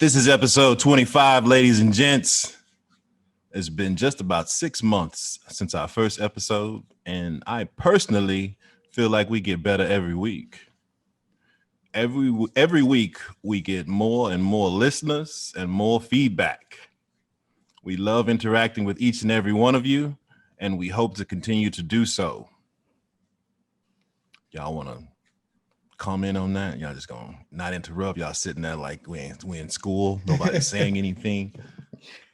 This is episode 25, ladies and gents. It's been just about 6 months since our first episode, and I personally feel like we get better every week. Every week, we get more and more listeners and more feedback. We love interacting with each and every one of you, and we hope to continue to do so. Y'all want to comment on that? Y'all just gonna not interrupt? Y'all sitting there like we in school, nobody's saying anything.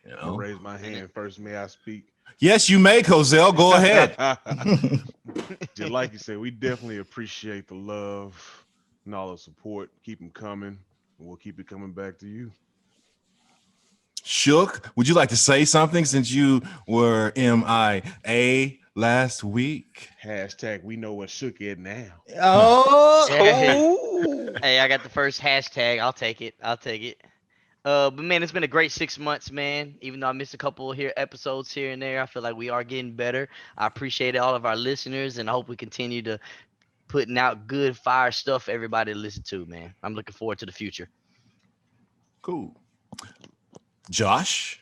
You know? I'll raise my hand first. May I speak? Yes, you may, Cozell. Go ahead. Just like you said, we definitely appreciate the love and all the support. Keep them coming, and we'll keep it coming back to you. Shook, would you like to say something since you were MIA last week? Hashtag we know what Shook is now. Hey, I got the first hashtag. I'll take it. But man, it's been a great 6 months, man. Even though I missed a couple episodes here and there, I feel like we are getting better. I appreciate all of our listeners, and I hope we continue to putting out good fire stuff for everybody to listen to, man. I'm looking forward to the future. Cool. Josh?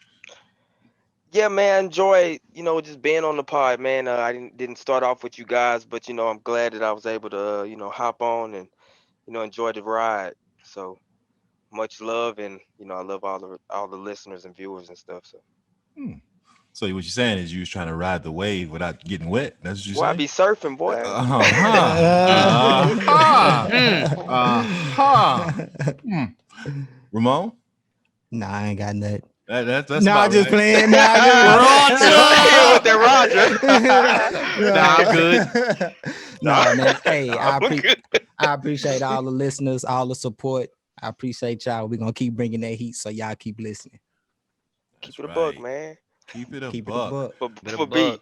Yeah, man, enjoy, just being on the pod, man. I didn't start off with you guys, but, I'm glad that I was able to, hop on and, enjoy the ride. So much love, and, I love all the listeners and viewers and stuff. So. So what you're saying is you was trying to ride the wave without getting wet. That's what you're Boy, saying? I be surfing, boy. Ramon? Nah, I ain't got nothing. That's Nah, about just right. playing. Nah, With that Roger. Nah, I'm good. Nah, man. Hey, I'm good. I appreciate all the listeners, all the support. I appreciate y'all. We're gonna keep bringing that heat, so y'all keep listening. Keep it a buck, man. Keep it a Keep buck. it a buck. For B,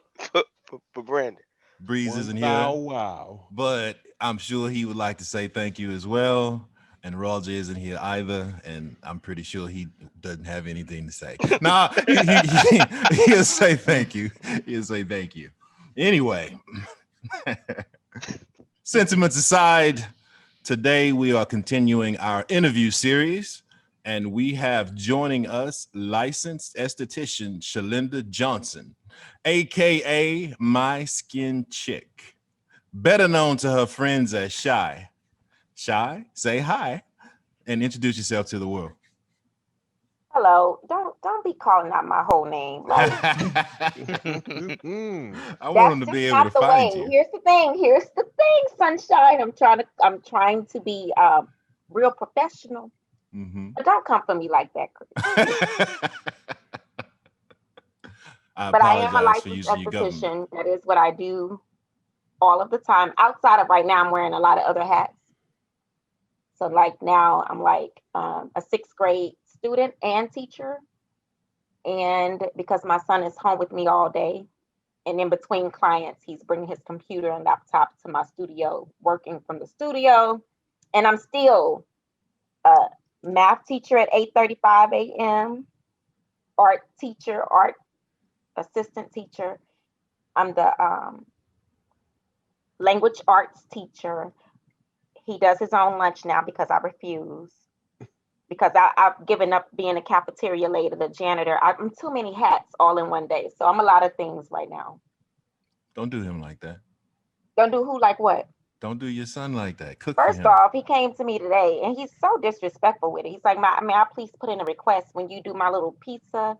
for Brandon. Breeze isn't here, Wow. but I'm sure he would like to say thank you as well. And Roger isn't here either, and I'm pretty sure he doesn't have anything to say. Nah, he'll say thank you. He'll say thank you. Anyway, sentiments aside, today we are continuing our interview series, and we have joining us licensed esthetician Shalinda Johnson, aka My Skin Chick, better known to her friends as Shai. Shai, say hi and introduce yourself to the world. Hello. Don't be calling out my whole name. Like, I want them to be able to find you. Here's the thing, sunshine. I'm trying to be real professional. Mm-hmm. But don't come for me like that, Chris. But I am a licensed esthetician. That is what I do all of the time. Outside of right now, I'm wearing a lot of other hats. So like now I'm like a 6th grade student and teacher. And because my son is home with me all day, and in between clients, he's bringing his computer and laptop to my studio, working from the studio. And I'm still a math teacher at 8:35 a.m., art teacher, art assistant teacher. I'm the language arts teacher. He does his own lunch now because I refuse. Because I've given up being a cafeteria lady, the janitor. I'm too many hats all in one day. So I'm a lot of things right now. Don't do him like that. Don't do who like what? Don't do your son like that. Cook First for him. off, he came to me today and he's so disrespectful with it. He's like, may I please put in a request when you do my little pizza?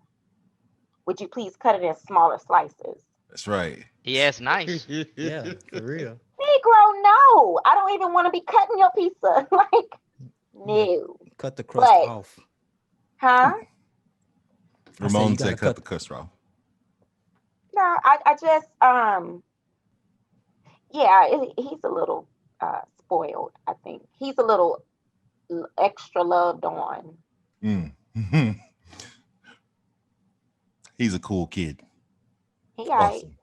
Would you please cut it in smaller slices? That's right. Yeah, it's nice. Yeah, for real. Negro, no. I don't even want to be cutting your pizza. Like, no. Cut the crust off. Huh? Ramon said cut the crust off. No, I just, he's a little spoiled, I think. He's a little extra loved on. Mm-hmm. He's a cool kid. He all right. Awesome.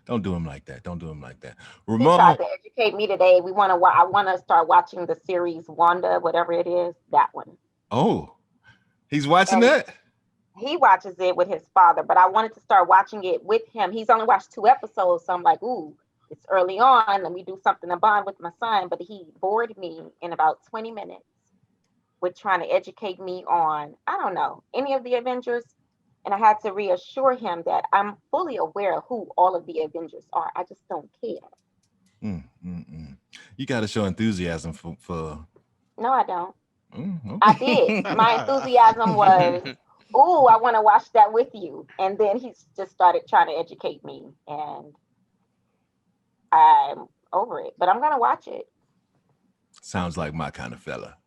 Don't do him like that. He tried to educate me today. I want to start watching the series Wanda, whatever it is, that one. Oh, he's watching that? He watches it with his father, but I wanted to start watching it with him. He's only watched 2 episodes, so I'm like, ooh, it's early on. Let me do something to bond with my son. But he bored me in about 20 minutes with trying to educate me on, I don't know, any of the Avengers. And I had to reassure him that I'm fully aware of who all of the Avengers are. I just don't care. You got to show enthusiasm for. No, I don't. Okay. I did. My enthusiasm was, ooh, I want to watch that with you. And then he just started trying to educate me. And I'm over it. But I'm going to watch it. Sounds like my kind of fella.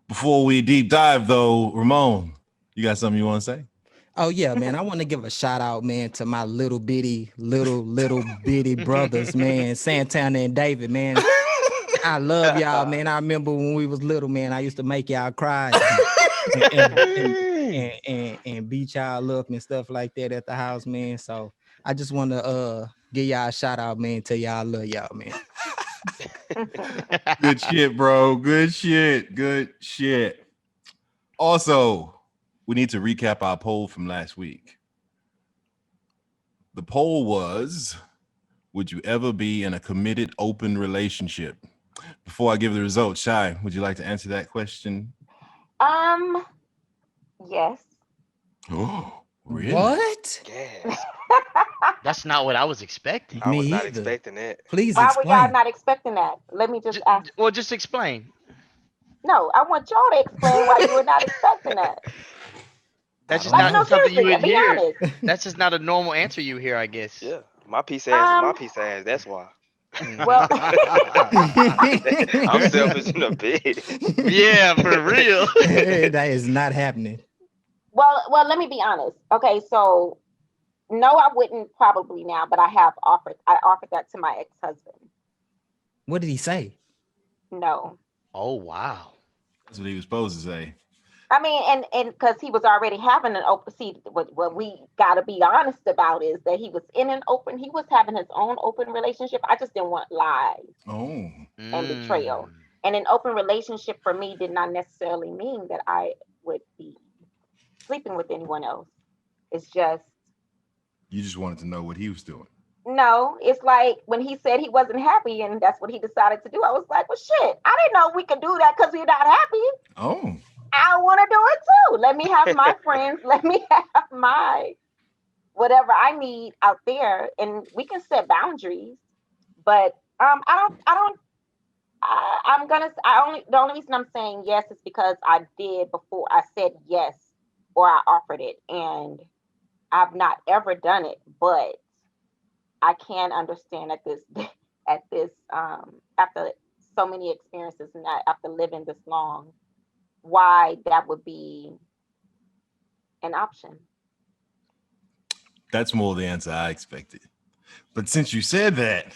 Before we deep dive, though, Ramon, you got something you want to say? Oh yeah, man. I want to give a shout out, man, to my little bitty brothers, man, Santana and David, man. I love y'all, man. I remember when we was little, man, I used to make y'all cry and beat y'all up and stuff like that at the house, man. So I just want to give y'all a shout out, man. Tell y'all I love y'all, man. Good shit, bro. Good shit. Also, we need to recap our poll from last week. The poll was, would you ever be in a committed open relationship? Before I give the results, Shai, would you like to answer that question? Yes. Oh, really? What? Yes. That's not what I was expecting. I was Me not either. expecting that. Please Why were y'all explain. not expecting that? Let me just ask. Well, just explain. No, I want y'all to explain why you were not expecting that. That's I just don't Like, know. no, not something you seriously, would be hear. honest. That's just not a normal answer you hear, I guess. Yeah. My piece of ass is my Um, piece of ass. That's why. well, I'm selfish in a bit. Yeah, for real. That is not happening. well, let me be honest. Okay, so no, I wouldn't probably now, but I have offered. I offered that to my ex-husband. What did he say? No. Oh wow. That's what he was supposed to say. I mean, and because he was already having an open. See, what we got to be honest about is that he was in an open. He was having his own open relationship. I just didn't want lies Oh, and betrayal. Mm. And an open relationship for me did not necessarily mean that I would be sleeping with anyone else. It's just you just wanted to know what he was doing. no. It's like when he said he wasn't happy and that's what he decided to do. I was like, well, shit. I didn't know we could do that because we're not happy. Oh, I want to do it too. Let me have my friends. Let me have my whatever I need out there, and we can set boundaries. But I'm gonna. The only reason I'm saying yes is because I did before. I said yes, or I offered it, and I've not ever done it. But I can understand after so many experiences and after living this long, why that would be an option. that's more the answer I expected. But since you said that,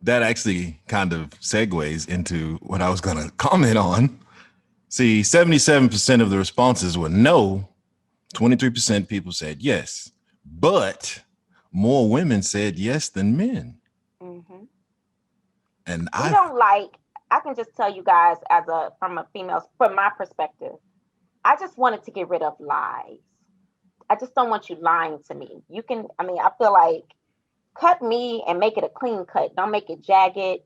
that actually kind of segues into what I was going to comment on. See, 77% of the responses were no, 23% people said yes, but more women said yes than men. Hmm. And We don't like. I can just tell you guys, from a female, from my perspective, I just wanted to get rid of lies. I just don't want you lying to me. You can. I mean, I feel like cut me and make it a clean cut. Don't make it jagged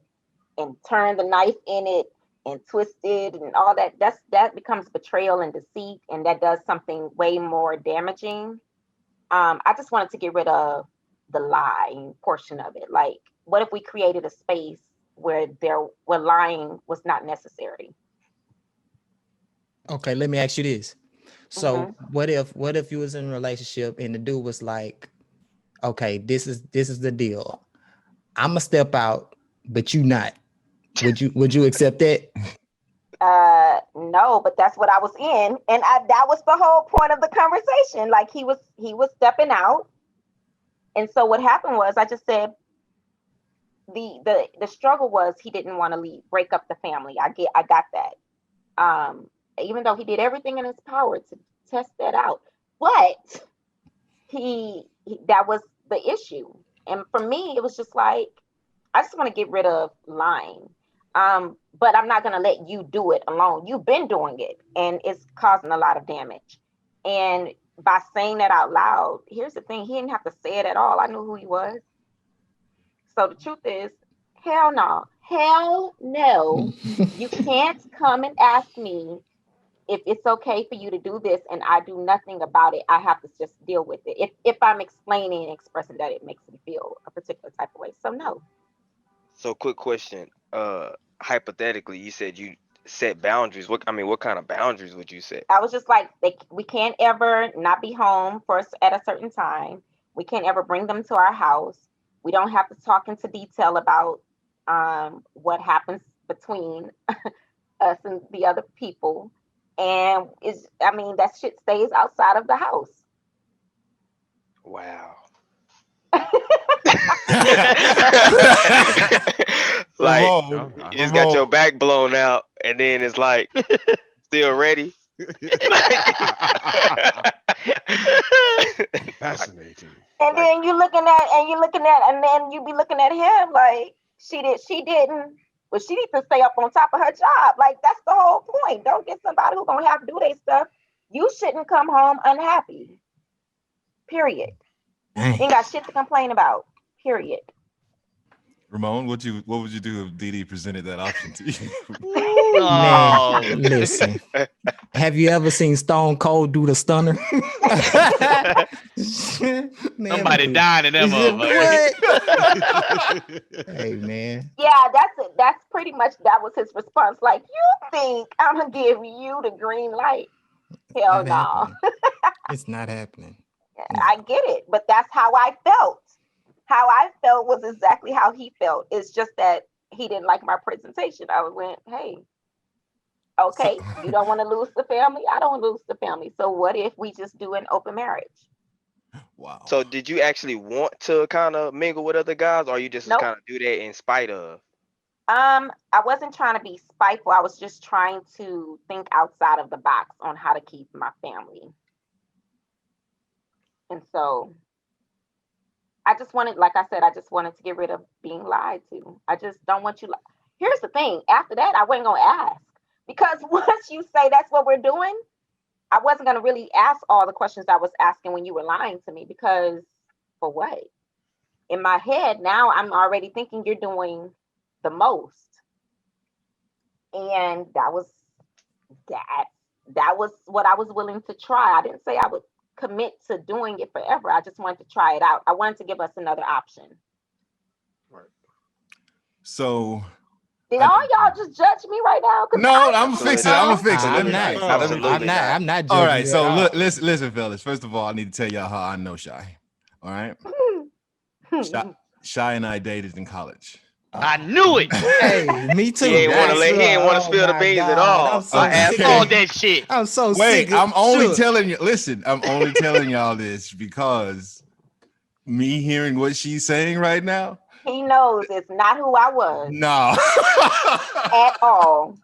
and turn the knife in it and twist it and all that. That becomes betrayal and deceit, and that does something way more damaging. I just wanted to get rid of the lying portion of it. Like, what if we created a space where lying was not necessary? Okay, let me ask you this. So Hmm. what if you was in a relationship and the dude was like, okay, this is the deal. I'ma step out, but you not. Would you accept that? No, but that's what I was in, and that was the whole point of the conversation. Like he was stepping out, and so what happened was I just said the struggle was he didn't want to break up the family. I got that. Even though he did everything in his power to test that out, but that was the issue. And for me, it was just like I just want to get rid of lying. But I'm not gonna let you do it alone. You've been doing it, and it's causing a lot of damage. And by saying that out loud, here's the thing: he didn't have to say it at all. I knew who he was. So the truth is, hell no. Hell no. You can't come and ask me if it's okay for you to do this and I do nothing about it. I have to just deal with it. If I'm explaining and expressing that it makes me feel a particular type of way. So no. So quick question. Hypothetically, you said you set boundaries. What kind of boundaries would you set? I was just like, we can't ever not be home for us at a certain time. We can't ever bring them to our house. We don't have to talk into detail about what happens between us and the other people. And that shit stays outside of the house. Wow. Like Ramon, you just got Ramon, your back blown out, and then it's like still ready. Fascinating. And Like, then and then you be looking at him like she didn't, but she needs to stay up on top of her job. Like that's the whole point. Don't get somebody who's gonna have to do their stuff. You shouldn't come home unhappy. Period. Dang. Ain't got shit to complain about. Period. Ramon, what would you do if Dee presented that option to you? Oh, Man, listen. Have you ever seen Stone Cold do the stunner? Man, somebody please. dying in that Is it motherfucker. what? Hey, man. Yeah, that's it. That's pretty much that was his response. Like, you think I'm gonna give you the green light? Hell Not no. happening. It's not happening. No. I get it, but that's how I felt. How I felt was exactly how he felt. It's just that he didn't like my presentation. I went, hey, okay, you don't want to lose the family. I don't lose the family. So what if we just do an open marriage? Wow. so did you actually want to kind of mingle with other guys, or you just Nope. kind of do that in spite of? I wasn't trying to be spiteful. I was just trying to think outside of the box on how to keep my family. And so I just wanted, like I said, I just wanted to get rid of being lied to. I just don't want you. Here's the thing. After that, I wasn't gonna ask because once you say that's what we're doing, I wasn't gonna really ask all the questions I was asking when you were lying to me because for what? In my head now, I'm already thinking you're doing the most, and that. That was what I was willing to try. I didn't say I would commit to doing it forever. I just wanted to try it out. I wanted to give us another option. So Did all y'all just judge me right now? no, I'm gonna fix it. I'm gonna fix it. I'm Let me not. fix it. Absolutely I'm not. not. I'm not All judging right. you So at all. look, listen, fellas. First of all, I need to tell y'all how I know Shai. All right. Shai and I dated in college. I knew it. Hey, me too. He ain't want to That's he ain't want to right. spill the my beans at God. all. I'm so I asked sick All of him. that shit. I'm so Wait, sick. I'm only Shook. telling you. Listen, I'm only telling y'all this because me hearing what she's saying right now. He knows it's not who I was No, at all.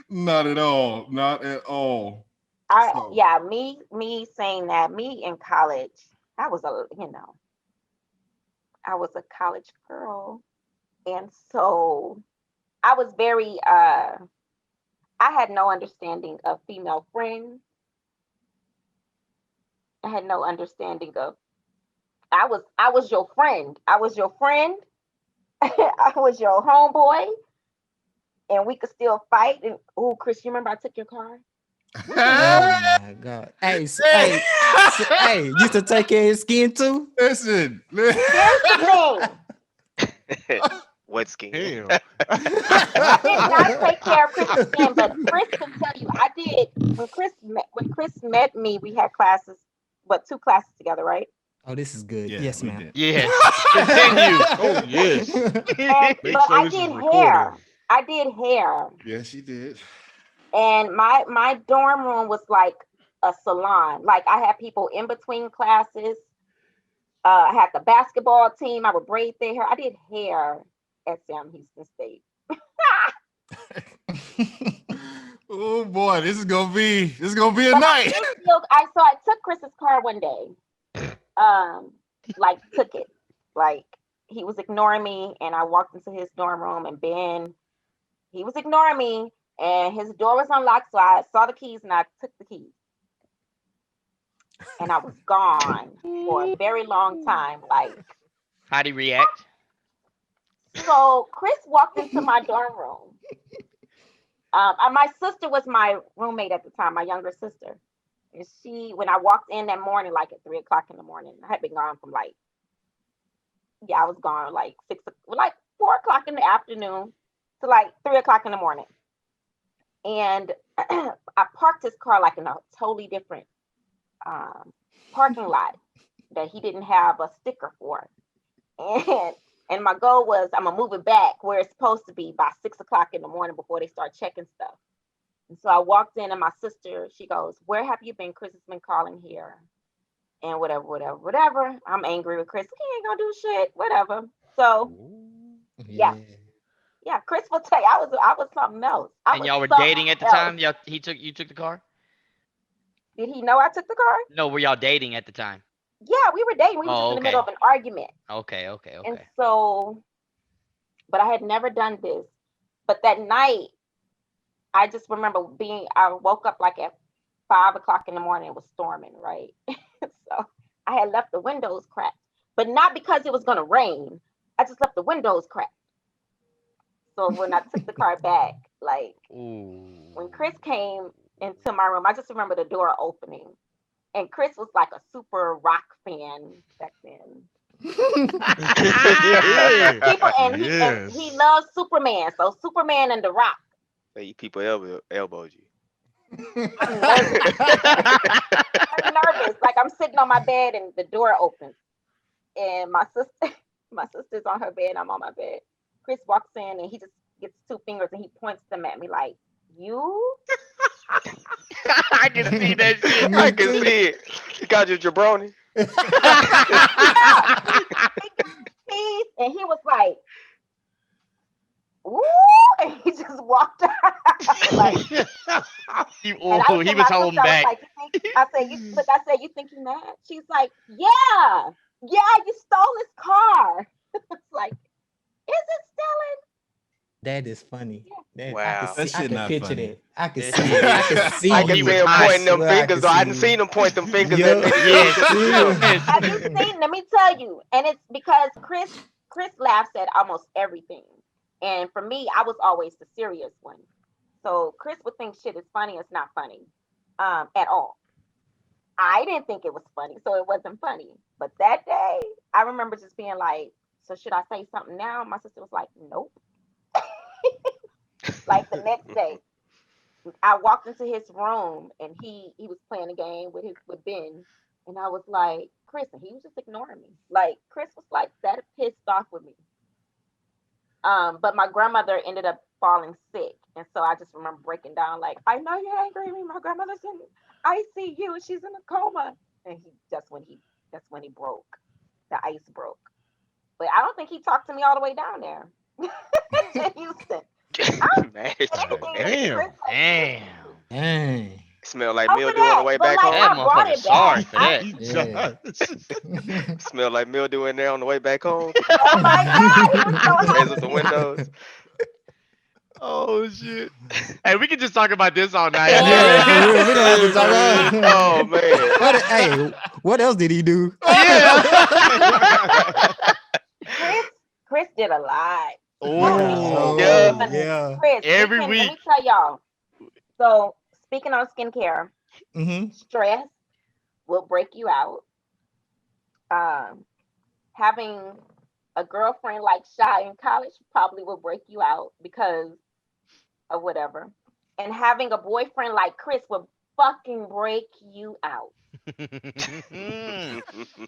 not at all. Not at all. So, Yeah, me saying that, me in college, I was I was a college girl. And so I was very I had no understanding of female friends. I had no understanding of I was your friend. I was your friend. I was your homeboy. And we could still fight. And oh, Chris, you remember I took your car? Oh my God. Hey, hey, used to take care of his skin too? listen. Here's the thing. What skin? Damn. I did not take care of Chris's skin, but Chris can tell you I did. When Chris met me, we had classes, two classes together, right? Oh, this is good. Yeah, Yes, we ma'am. did. Yes. Continue. Oh yes. Make But sure I this is did recorded. hair. I did hair. Yeah, she did. And my dorm room was like a salon. Like I had people in between classes. I had the basketball team. I would braid their hair. I did hair at Sam Houston State. Oh boy, this is gonna be a But night. I took Chris's car one day. Like took it. Like he was ignoring me, and I walked into his dorm room, and he was ignoring me, and his door was unlocked, so I saw the keys and I took the keys. And I was gone for a very long time. Like How'd he react? So Chris walked into my dorm room. My sister was my roommate at the time, my younger sister. And when I walked in that morning, like at 3 o'clock in the morning, I had been gone from like, yeah, I was gone like like 4 o'clock in the afternoon to like 3 o'clock in the morning. And I parked his car like in a totally different um, parking lot that he didn't have a sticker for. And my goal was I'm gonna move it back where it's supposed to be by 6 o'clock in the morning before they start checking stuff. And so I walked in and my sister, she goes, "Where have you been? Chris has been calling here." And whatever, whatever, whatever. I'm angry with Chris. He ain't gonna do shit. Whatever. So yeah, Yeah. yeah. Chris will tell you I was something else. I And was y'all were dating at the something else. time? Y'all you took the car? Did he know I took the car? No, were y'all dating at the time? Yeah, we were dating. We were just Oh, in the middle okay. of an argument. Okay, okay, And okay. so, but I had never done this. But that night, I just remember I woke up like at 5 o'clock in the morning. It was storming, right? So I had left the windows cracked, but not because it was going to rain. I just left the windows cracked. So when I took the car back, like when Ooh. Chris came into my room, I just remember the door opening. And Chris was like a super rock fan back then. Yeah. People and he Yes. loves Superman. So Superman and the Rock. Hey, you people elbowed you. I'm nervous. I'm nervous. Like I'm sitting on my bed and the door opens. And my sister my sister's on her bed, I'm on my bed. Chris walks in and he just gets two fingers and he points them at me like, "You?" I can see that shit. Me I can too. see it. He got you jabroni. Yeah. He gave me keys and he was like, "Ooh," and he just walked out. Like, and I looked He at was my sister. holding I was back. like, "You think?" I said, "You look." I said, "You think he mad?" She's like, "Yeah, yeah. You stole his car." It's like, is it stolen? That is funny. Yeah. That I could Wow. That see. I shit could not picture funny. that. I could That see it. I shit. could see I Oh, can he you. was see him I hot. pointing them swear I fingers could though. I see didn't it. seen him point them fingers at Yup. niggas Yes. too. Yes. Have you seen? Let me tell you. And it's because Chris laughs at almost everything, and for me, I was always the serious one. So Chris would think shit is funny. It's not funny, at all. I didn't think it was funny, so it wasn't funny. But that day, I remember just being like, "So should I say something now?" My sister was like, "Nope." Like the next day, I walked into his room and he was playing a game with Ben, and I was like, "Chris," and he was just ignoring me. Like Chris was like that pissed off with me. But my grandmother ended up falling sick, and so I just remember breaking down like, "I know you're angry at me. My grandmother's in ICU. She's in a coma." And that's when he broke. The ice broke. But I don't think he talked to me all the way down there to Houston. I Man, don't get God anything to damn. Chris like Damn. Dang. smell like over mildew on the that. way But back like That home. I brought motherfucker it back. sorry for that. He Yeah. does. Smell like mildew in there on the way back home. Oh my God, he was so Raise up the happy. windows. Oh shit. Hey, we can just talk about this all night, Yeah, for man. real. We don't have to talk Oh about. man. Hey, what else did he do? Yeah. Chris, Chris did a lot. Chris be Oh, Yeah. Oh even yeah. Chris, every let me week. tell y'all. So speaking on skincare, Mm-hmm. stress will break you out. Um, having a girlfriend like Shai in college probably will break you out because of whatever. And having a boyfriend like Chris will fucking break you out.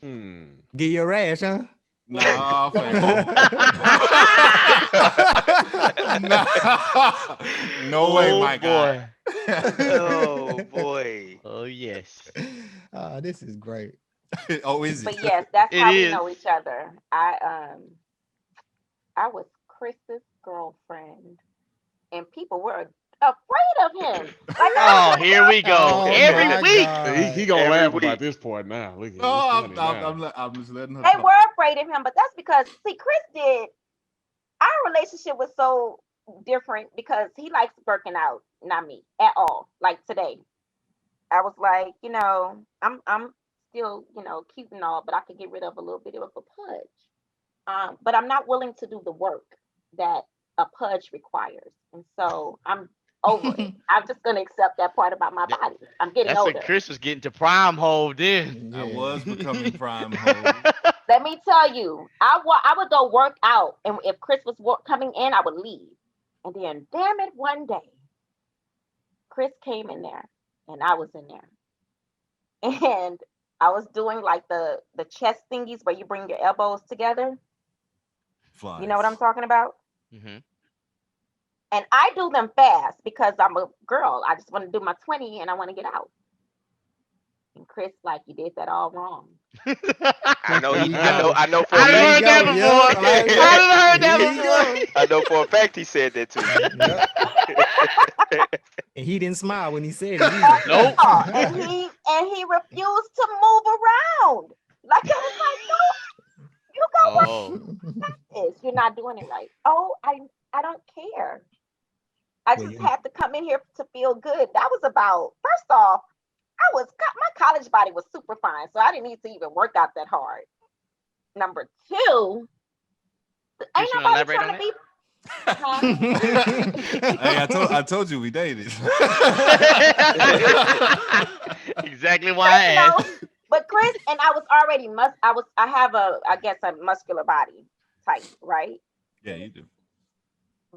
Hmm. Get your rash, huh? Nah, Let me fam. tell Nah. No way, Oh my guy. boy. Oh boy. Oh yes. Oh, this is great. Oh, is But it? yes, that's It how we is. know each other. I was Chris's girlfriend, and people were afraid of him. Like I was Oh, like, here we go. Oh Every my week. He God. gonna Every laugh about week. this part now. Look at it. It's No, funny now. I'm just letting her they talk. were afraid of him, but that's because see, Chris did our relationship was so different because he likes working out, not me at all. Like today, I was like, I'm still, cute and all, but I could get rid of a little bit of a pudge. But I'm not willing to do the work. that a pudge requires. And so I'm over it. I'm just gonna accept that part about my That- body. I'm getting That's when older. Chris was getting to prime hold then. I Yeah. was becoming prime hold. Let me tell you, I would go work out, and if Chris was coming in, I would leave. And then, damn it, one day, Chris came in there, and I was in there, and I was doing like the chest thingies where you bring your elbows together. Flies. You know what I'm talking about? Hmm. And I do them fast because I'm a girl. I just want to do my 20 and I want to get out. And Chris, like, you did that all wrong. I know. Here you I know. go. I know for a I done Here you heard fact. that go. before. Yep, I I done heard that Here you go. before. I know for a fact he said that to you. Yep. And he didn't smile when he said it either. Nope. And he refused to move around. Like I was like, no, you go Oh, this. You're not doing it right. Oh, I don't care. I Well, just you- had to come in here to feel good. That was about, first off, my college body was super fine, so I didn't need to even work out that hard. Number two, ain't Chris, you wanna nobody elaborate trying on to be. Huh? Hey, I told you we dated. exactly why I You know, asked. but Chris and I was already I have I guess a muscular body type, right? Yeah, you do.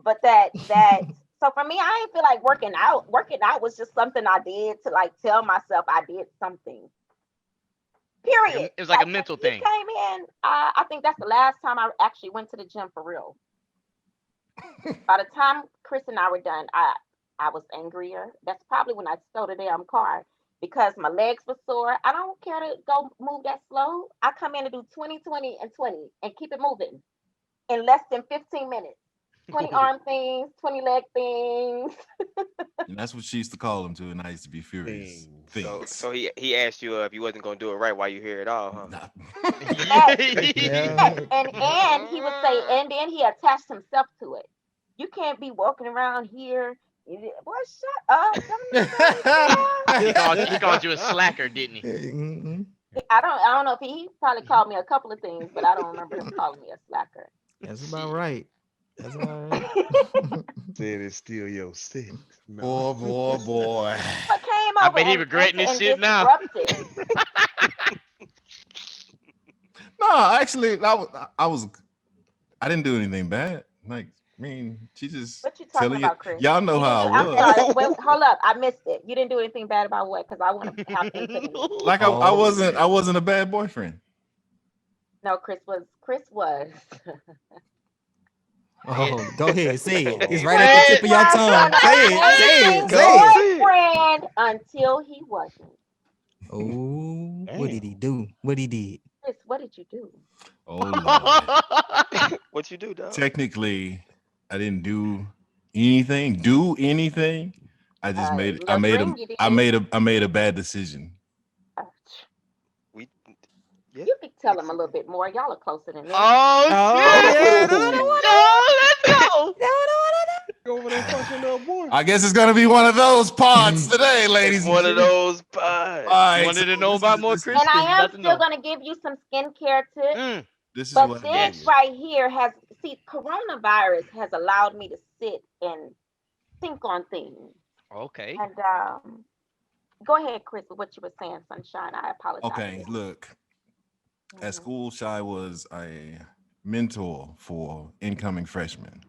But that so for me, I didn't feel like working out. Working out was just something I did to like tell myself I did something. Period. It was like a When mental he thing. came in, I think that's the last time I actually went to the gym for real. By the time Chris and I were done, I was angrier. That's probably when I stole the damn car because my legs were sore. I don't care to go move that slow. I come in to do 20, 20, and 20 and keep it moving in less than 15 minutes. 20 arm things, 20 leg things. And that's what she used to call them too, and I used to be furious. Things. So Things. so he asked you if you wasn't gonna do it right while you here at all, huh? Nah. Yes, Yeah. and he would say, and then he attached himself to it. You can't be walking around here. Boy, shut up. He called you a slacker, didn't he? Mhm. I don't know if he probably called me a couple of things, but I don't remember him calling me a slacker. That's about right. That's about right. Said it's still your sex. No. Boy. But came I over bet he and, regretting this and shit now. disrupted. No, actually, I didn't do anything bad. Like, I mean, she just What you talking telling you. about, Chris? Y'all know You didn't how do, I I'm was. sorry. Well, hold up. I missed it. You didn't do anything bad about what? Because I want to hop into the mix. Like, I Oh. wasn't a bad boyfriend. No, Chris was. Oh, go ahead, say it. It's Hey, right at the tip of your Was tongue. an Say it, say it, amazing say it. boyfriend until he wasn't. Oh, what did Damn. he do? What he did? Chris, what did you do? Oh Lord. what you do, dog? Technically, I didn't do anything. I just Little dream you did. I made a bad decision. Uh, We yeah. You could tell him a little bit more. Y'all are closer than me. Oh, Oh shit! yeah. Oh, let's go. Go over there punch your little boy. I guess it's gonna be one of those pods today, It's ladies. one and of gentlemen. those pies. All right, Wanted so to know this about is- more this- Chris. And I You am got to still know. going to give you some skincare tips. Mm. This is But what this Yes. right here coronavirus has allowed me to sit and think on things. Okay. And go ahead, Chris, with what you were saying, Sunshine. I apologize. Okay, look. At Mhm. school, Shai was a mentor for incoming freshmen.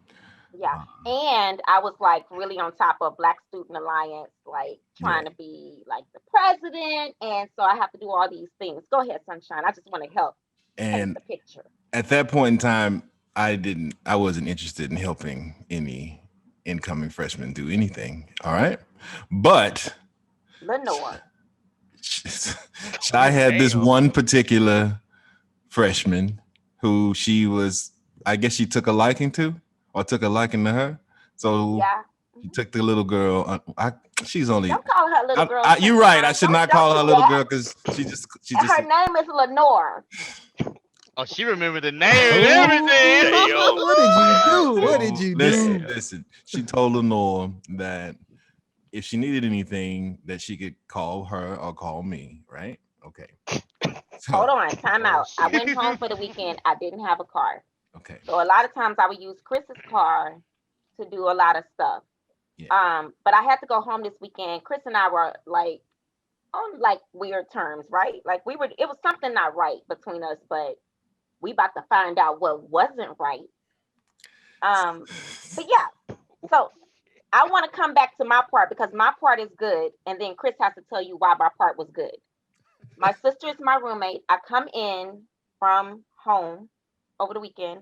Yeah. And I was like really on top of Black Student Alliance, like trying Yeah. to be like the president. And so I have to do all these things. Go ahead, Sunshine. I just want to help paint And the picture. at that point in time, I wasn't interested in helping any incoming freshmen do anything. All right. But Lenore. I had this Damn. one particular freshman who I guess she took a liking to, or took a liking to her. So Yeah. she took the little girl. She's only. Don't call her little girl. You're right. I should Sunshine. not Don't call her do little that. girl because she just. Her name is Lenore. Oh, she remembered the name and everything. Oh, what did you do? What did you do? Listen. She told Lenore that if she needed anything, that she could call her or call me. Right? Okay. So, Hold on, time out. I shit. went home for the weekend. I didn't have a car. Okay. So a lot of times I would use Chris's car to do a lot of stuff. Yeah. But I had to go home this weekend. Chris and I were like on like weird terms, right? Like it was something not right between us, but we about to find out what wasn't right. But yeah, so I want to come back to my part because my part is good, and then Chris has to tell you why my part was good. My sister is my roommate. I come in from home over the weekend,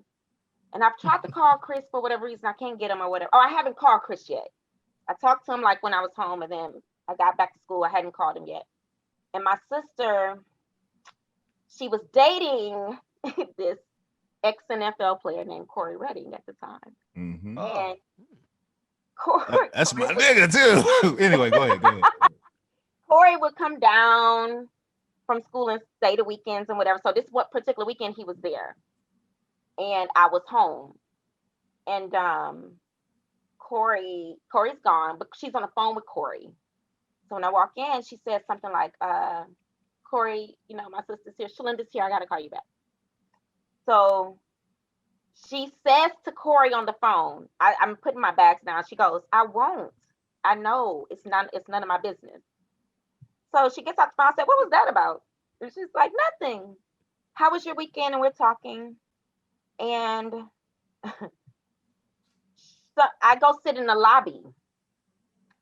and I've tried to call Chris for whatever reason. I can't get him or whatever. Oh, I haven't called Chris yet. I talked to him like when I was home, and then I got back to school. I hadn't called him yet. And my sister, she was dating this ex NFL player named Corey Redding at the time. Mm-hmm. Oh. And Corey, That's my nigga too. Anyway, go ahead. Go ahead. Corey would come down from school and stay the weekends and whatever. So this what particular weekend he was there, and I was home, and Corey's gone, but she's on the phone with Corey. So when I walk in, she says something like, Corey, my sister's here. Shalinda's here. I got to call you back. So she says to Corey on the phone, I'm putting my bags down. She goes, I won't. I know it's none of my business. So she gets off the phone and said, what was that about? And she's like, nothing. How was your weekend? And we're talking. And so I go sit in the lobby.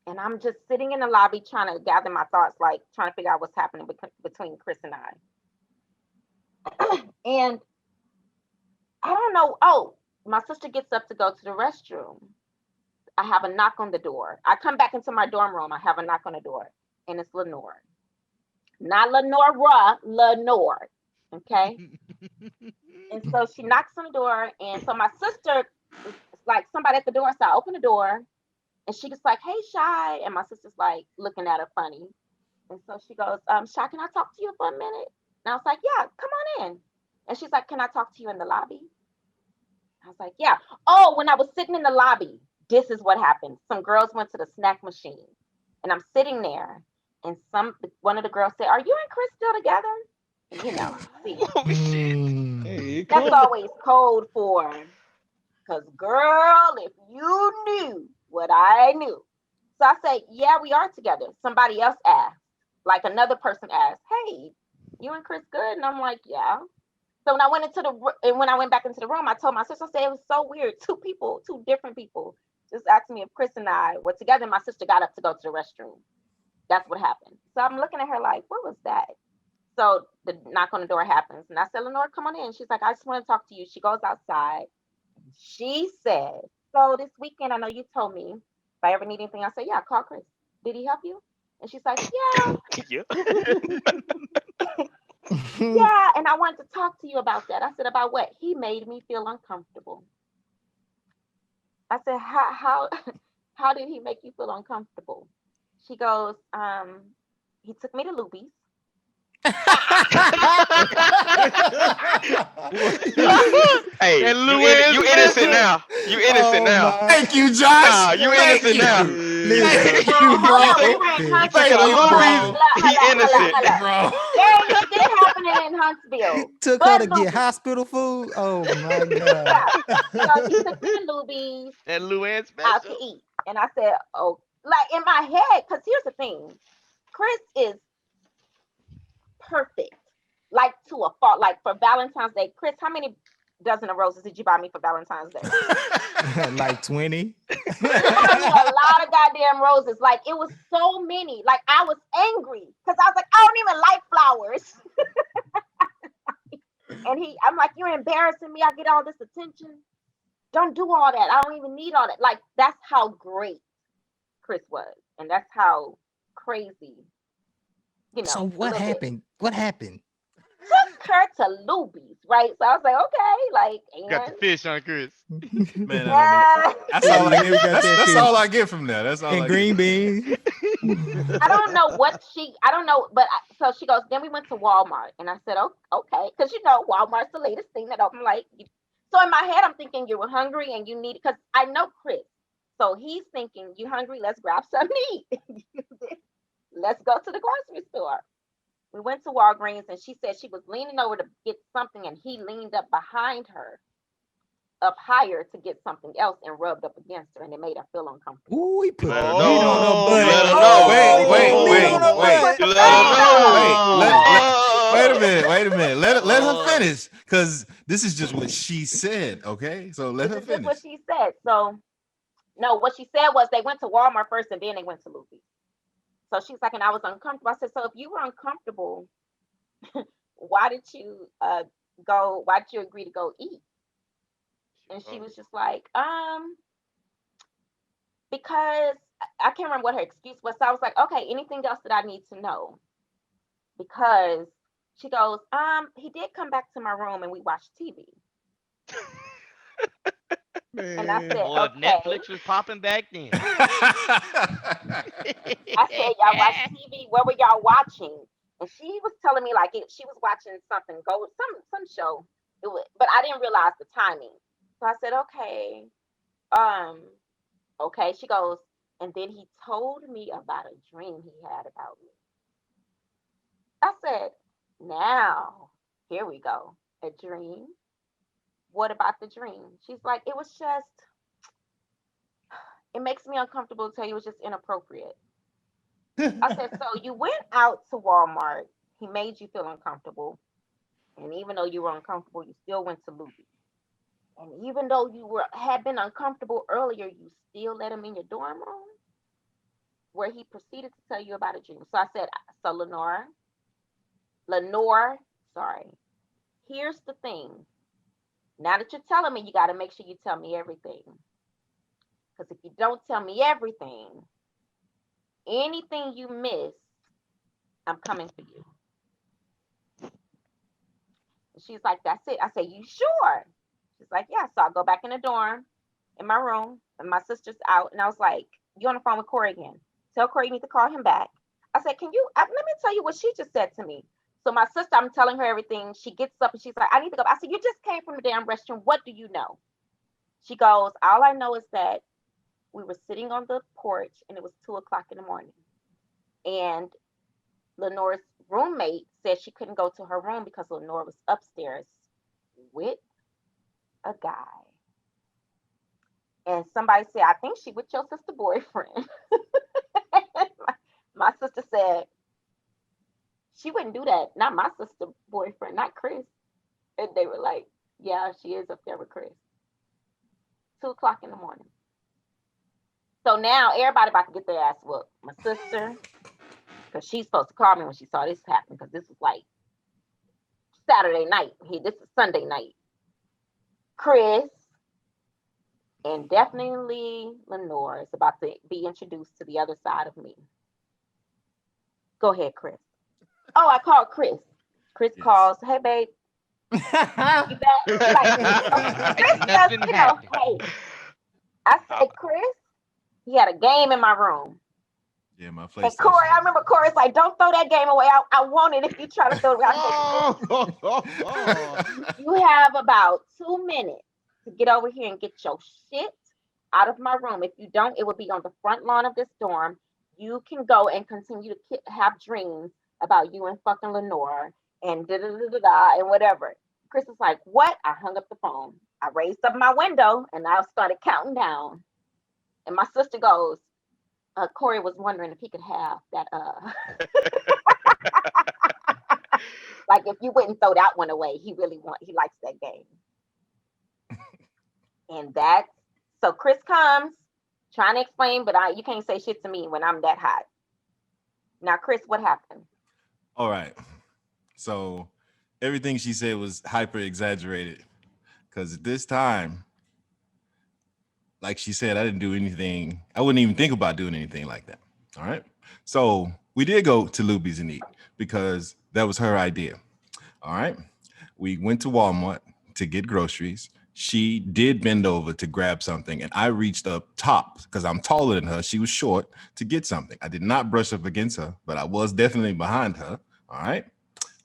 And I'm just sitting in the lobby trying to gather my thoughts, like trying to figure out what's happening between Chris and I. And I don't know. Oh, my sister gets up to go to the restroom. I have a knock on the door. I come back into my dorm room. I have a knock on the door, and it's Lenore. Not Lenora, Lenore. Okay. And so she knocks on the door, and so my sister is like somebody at the door. So I open the door, and she just like, hey, Shai. And my sister's like looking at her funny. And so she goes, Shai, can I talk to you for a minute? And I was like, yeah, come on in. And she's like, can I talk to you in the lobby? I was like, yeah. Oh, when I was sitting in the lobby, this is what happened. Some girls went to the snack machine, and I'm sitting there, and one of the girls said, are you and Chris still together? And see, Oh shit. Hey, that's come. always code for, because girl, if you knew what I knew. So I say, yeah, we are together. Somebody else asked, like another person asked, hey, you and Chris good? And I'm like, yeah. So when I went back into the room, I told my sister, I said, it was so weird. Two different people just asked me if Chris and I were together. And my sister got up to go to the restroom. That's what happened. So I'm looking at her like, what was that? So the knock on the door happens. And I said, Lenore, come on in. She's like, I just want to talk to you. She goes outside. She said, so this weekend, I know you told me if I ever need anything, I said, yeah, call Chris. Did he help you? And she's like, Yeah. yeah. And I wanted to talk to you about that. I said, about what? He made me feel uncomfortable. I said, how did he make you feel uncomfortable? She goes, he took me to Luby's. Hey, And you innocent now. You innocent now. Thank you, Josh. Nah, you Thank innocent you. now. Thank Now, you, hold on, bro. we're in You took her Thank to you, Huntsville. Luby's. bro. He innocent. Thank you, bro. There ain't shit happening in Huntsville. Took her But to get Luby's. hospital food. Oh my Yeah. god. So he took me to Luby's That LuAnn out to special. eat. And I said, oh, like in my head, because here's the thing. Chris is perfect. Like to a fault. Like for Valentine's Day. Chris, how many dozen of roses did you buy me for Valentine's Day? Like 20. You bought me a lot of goddamn roses. Like it was so many. Like I was angry because I was like, I don't even like flowers. And I'm like, you're embarrassing me. I get all this attention. Don't do all that. I don't even need all that. Like that's how great Chris was, and that's how crazy, So a what little bit. happened? What happened? Took her to Luby's, right? So I was like, okay, like, Got the and fish on Chris. Man, yeah. that's all I Yeah, get. we got That's, that that's all fish. I get from there. That's all And I green get. beans. I don't know I don't know, but so she goes, then we went to Walmart, and I said, oh, okay, because Walmart's the latest thing that opened. Like, so in my head, I'm thinking you were hungry and you need, because I know Chris, so he's thinking you hungry. Let's grab something to eat. Let's go to the grocery store. We went to Walgreens, and she said she was leaning over to get something, and he leaned up behind her up higher to get something else and rubbed up against her, and it made her feel uncomfortable. Ooh, he put Let the her meat know. on her You butt. let her Oh, know. Wait, he put the meat on her wait. butt. Put the Let her thing know. Wait a minute. Let her finish, because this is just what she said. Okay, so let her This is just what finish. she said. So no, what she said was they went to Walmart first and then they went to Luby's. So she's like, and I was uncomfortable. I said, so if you were uncomfortable, why did you go? Why did you agree to go eat? And she was just like, because I can't remember what her excuse was. So I was like, okay, anything else that I need to know? Because she goes, he did come back to my room and we watched TV. And I said, Man. Boy, if okay. Netflix was popping back then. I said, y'all watch TV. What were y'all watching? And she was telling me like she was watching something, some show. It was, but I didn't realize the timing. So I said, okay, um, okay. She goes, and then he told me about a dream he had about me. I said, now here we go. A dream. What about the dream? She's like, it was just. It makes me uncomfortable to tell you it was just inappropriate. I said, so you went out to Walmart. He made you feel uncomfortable. And even though you were uncomfortable, you still went to Luby. And even though had been uncomfortable earlier, you still let him in your dorm room where he proceeded to tell you about a dream. So I said, so Lenore, sorry. Here's the thing. Now that you're telling me, you got to make sure you tell me everything. Because if you don't tell me everything, anything you miss, I'm coming for you. And she's like, that's it. I say, you sure? She's like, yeah. So I go back in the dorm, in my room, and my sister's out. And I was like, you on the phone with Corey again. Tell Corey you need to call him back. I said, let me tell you what she just said to me. So my sister, I'm telling her everything. She gets up and she's like, I need to go. I said, you just came from the damn restroom. What do you know? She goes, all I know is that we were sitting on the porch and it was 2:00 in the morning. And Lenore's roommate said she couldn't go to her room because Lenore was upstairs with a guy. And somebody said, I think she with your sister boyfriend. my sister said, she wouldn't do that. Not my sister boyfriend, not Chris. And they were like, yeah, she is up there with Chris. 2:00 in the morning. So now everybody about to get their ass whooped. My sister, because she's supposed to call me when she saw this happen, because this was like Saturday night. This is Sunday night. Chris, and definitely Lenore is about to be introduced to the other side of me. Go ahead, Chris. Oh, I called Chris. Chris Yes. calls, hey, babe. You back? Like, Chris just, Nothing happened. hey. I said, Chris, he had a game in my room. Yeah, my And PlayStation. Corey, I remember Corey's like, don't throw that game away. I want it if you try to throw it away. I said, you have about 2 minutes to get over here and get your shit out of my room. If you don't, it will be on the front lawn of this dorm. You can go and continue to have dreams about you and fucking Lenore and da-da-da-da-da and whatever. Chris was like, what? I hung up the phone. I raised up my window and I started counting down. And my sister goes, Corey was wondering if he could have that, like if you wouldn't throw that one away, he likes that game. And so Chris comes trying to explain, but you can't say shit to me when I'm that hot. Now, Chris, what happened? All right. So everything she said was hyper exaggerated, because at this time, like she said, I didn't do anything. I wouldn't even think about doing anything like that. All right. So we did go to Luby's and eat because that was her idea. All right. We went to Walmart to get groceries. She did bend over to grab something, and I reached up top because I'm taller than her. She was short to get something. I did not brush up against her, but I was definitely behind her. All right.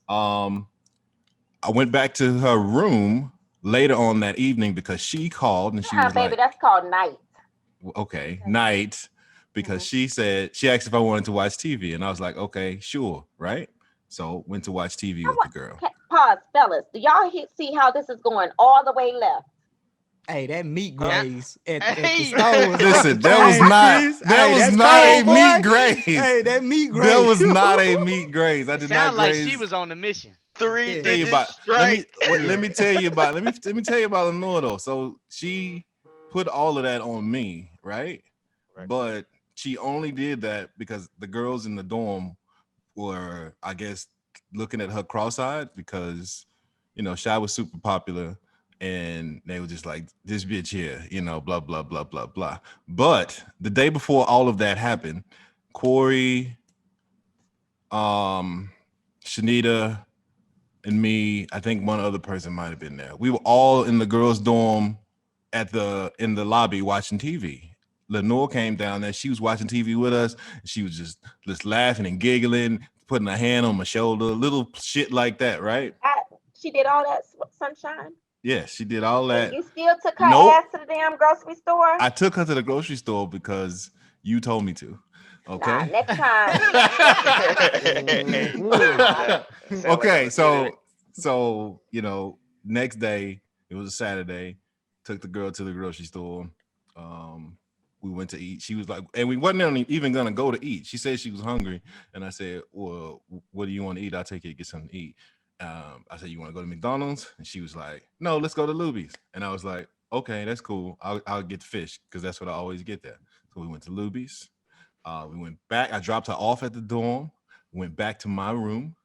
I went back to her room later on that evening because she called and she was baby, like, that's called night. okay, night, because she said, she asked if I wanted to watch TV, and I was like, okay, sure, right? So went to watch TV with the girl. Pause, fellas. Do y'all see how this is going all the way left? Hey, that meat Huh? graze at the Hey. store was Listen, off the that was chain, not Chris. that Hey, was that's not a cold, boy. meat graze. Hey, that meat graze. That was not a meat graze. I It did not sounded like graze. she was on the mission. Three Yeah. Tell you digit about strike. let me tell you about let me tell you about Lenore though. So she put all of that on me, right? Right. But she only did that because the girls in the dorm were, I guess, looking at her cross-eyed because Shai was super popular and they were just like, this bitch here, blah blah blah blah blah. But the day before all of that happened, Corey, Shanita, and me, I think one other person might have been there. We were all in the girls' dorm in the lobby watching TV. Lenore came down there. She was watching TV with us. She was just laughing and giggling, putting her hand on my shoulder, little shit like that, right? She did all that, Sunshine. Yeah, she did all that. And you still took her Nope. ass to the damn grocery store? I took her to the grocery store because you told me to. Okay. Nah, next time. Okay, so next day, it was a Saturday, took the girl to the grocery store. We went to eat. She was like, and we wasn't even gonna go to eat. She said she was hungry, and I said, well, what do you want to eat? I'll take you to get something to eat. I said, you want to go to McDonald's? And she was like, no, let's go to Luby's. And I was like, okay, that's cool. I'll get fish because that's what I always get there. So we went to Luby's. We went back. I dropped her off at the dorm. Went back to my room,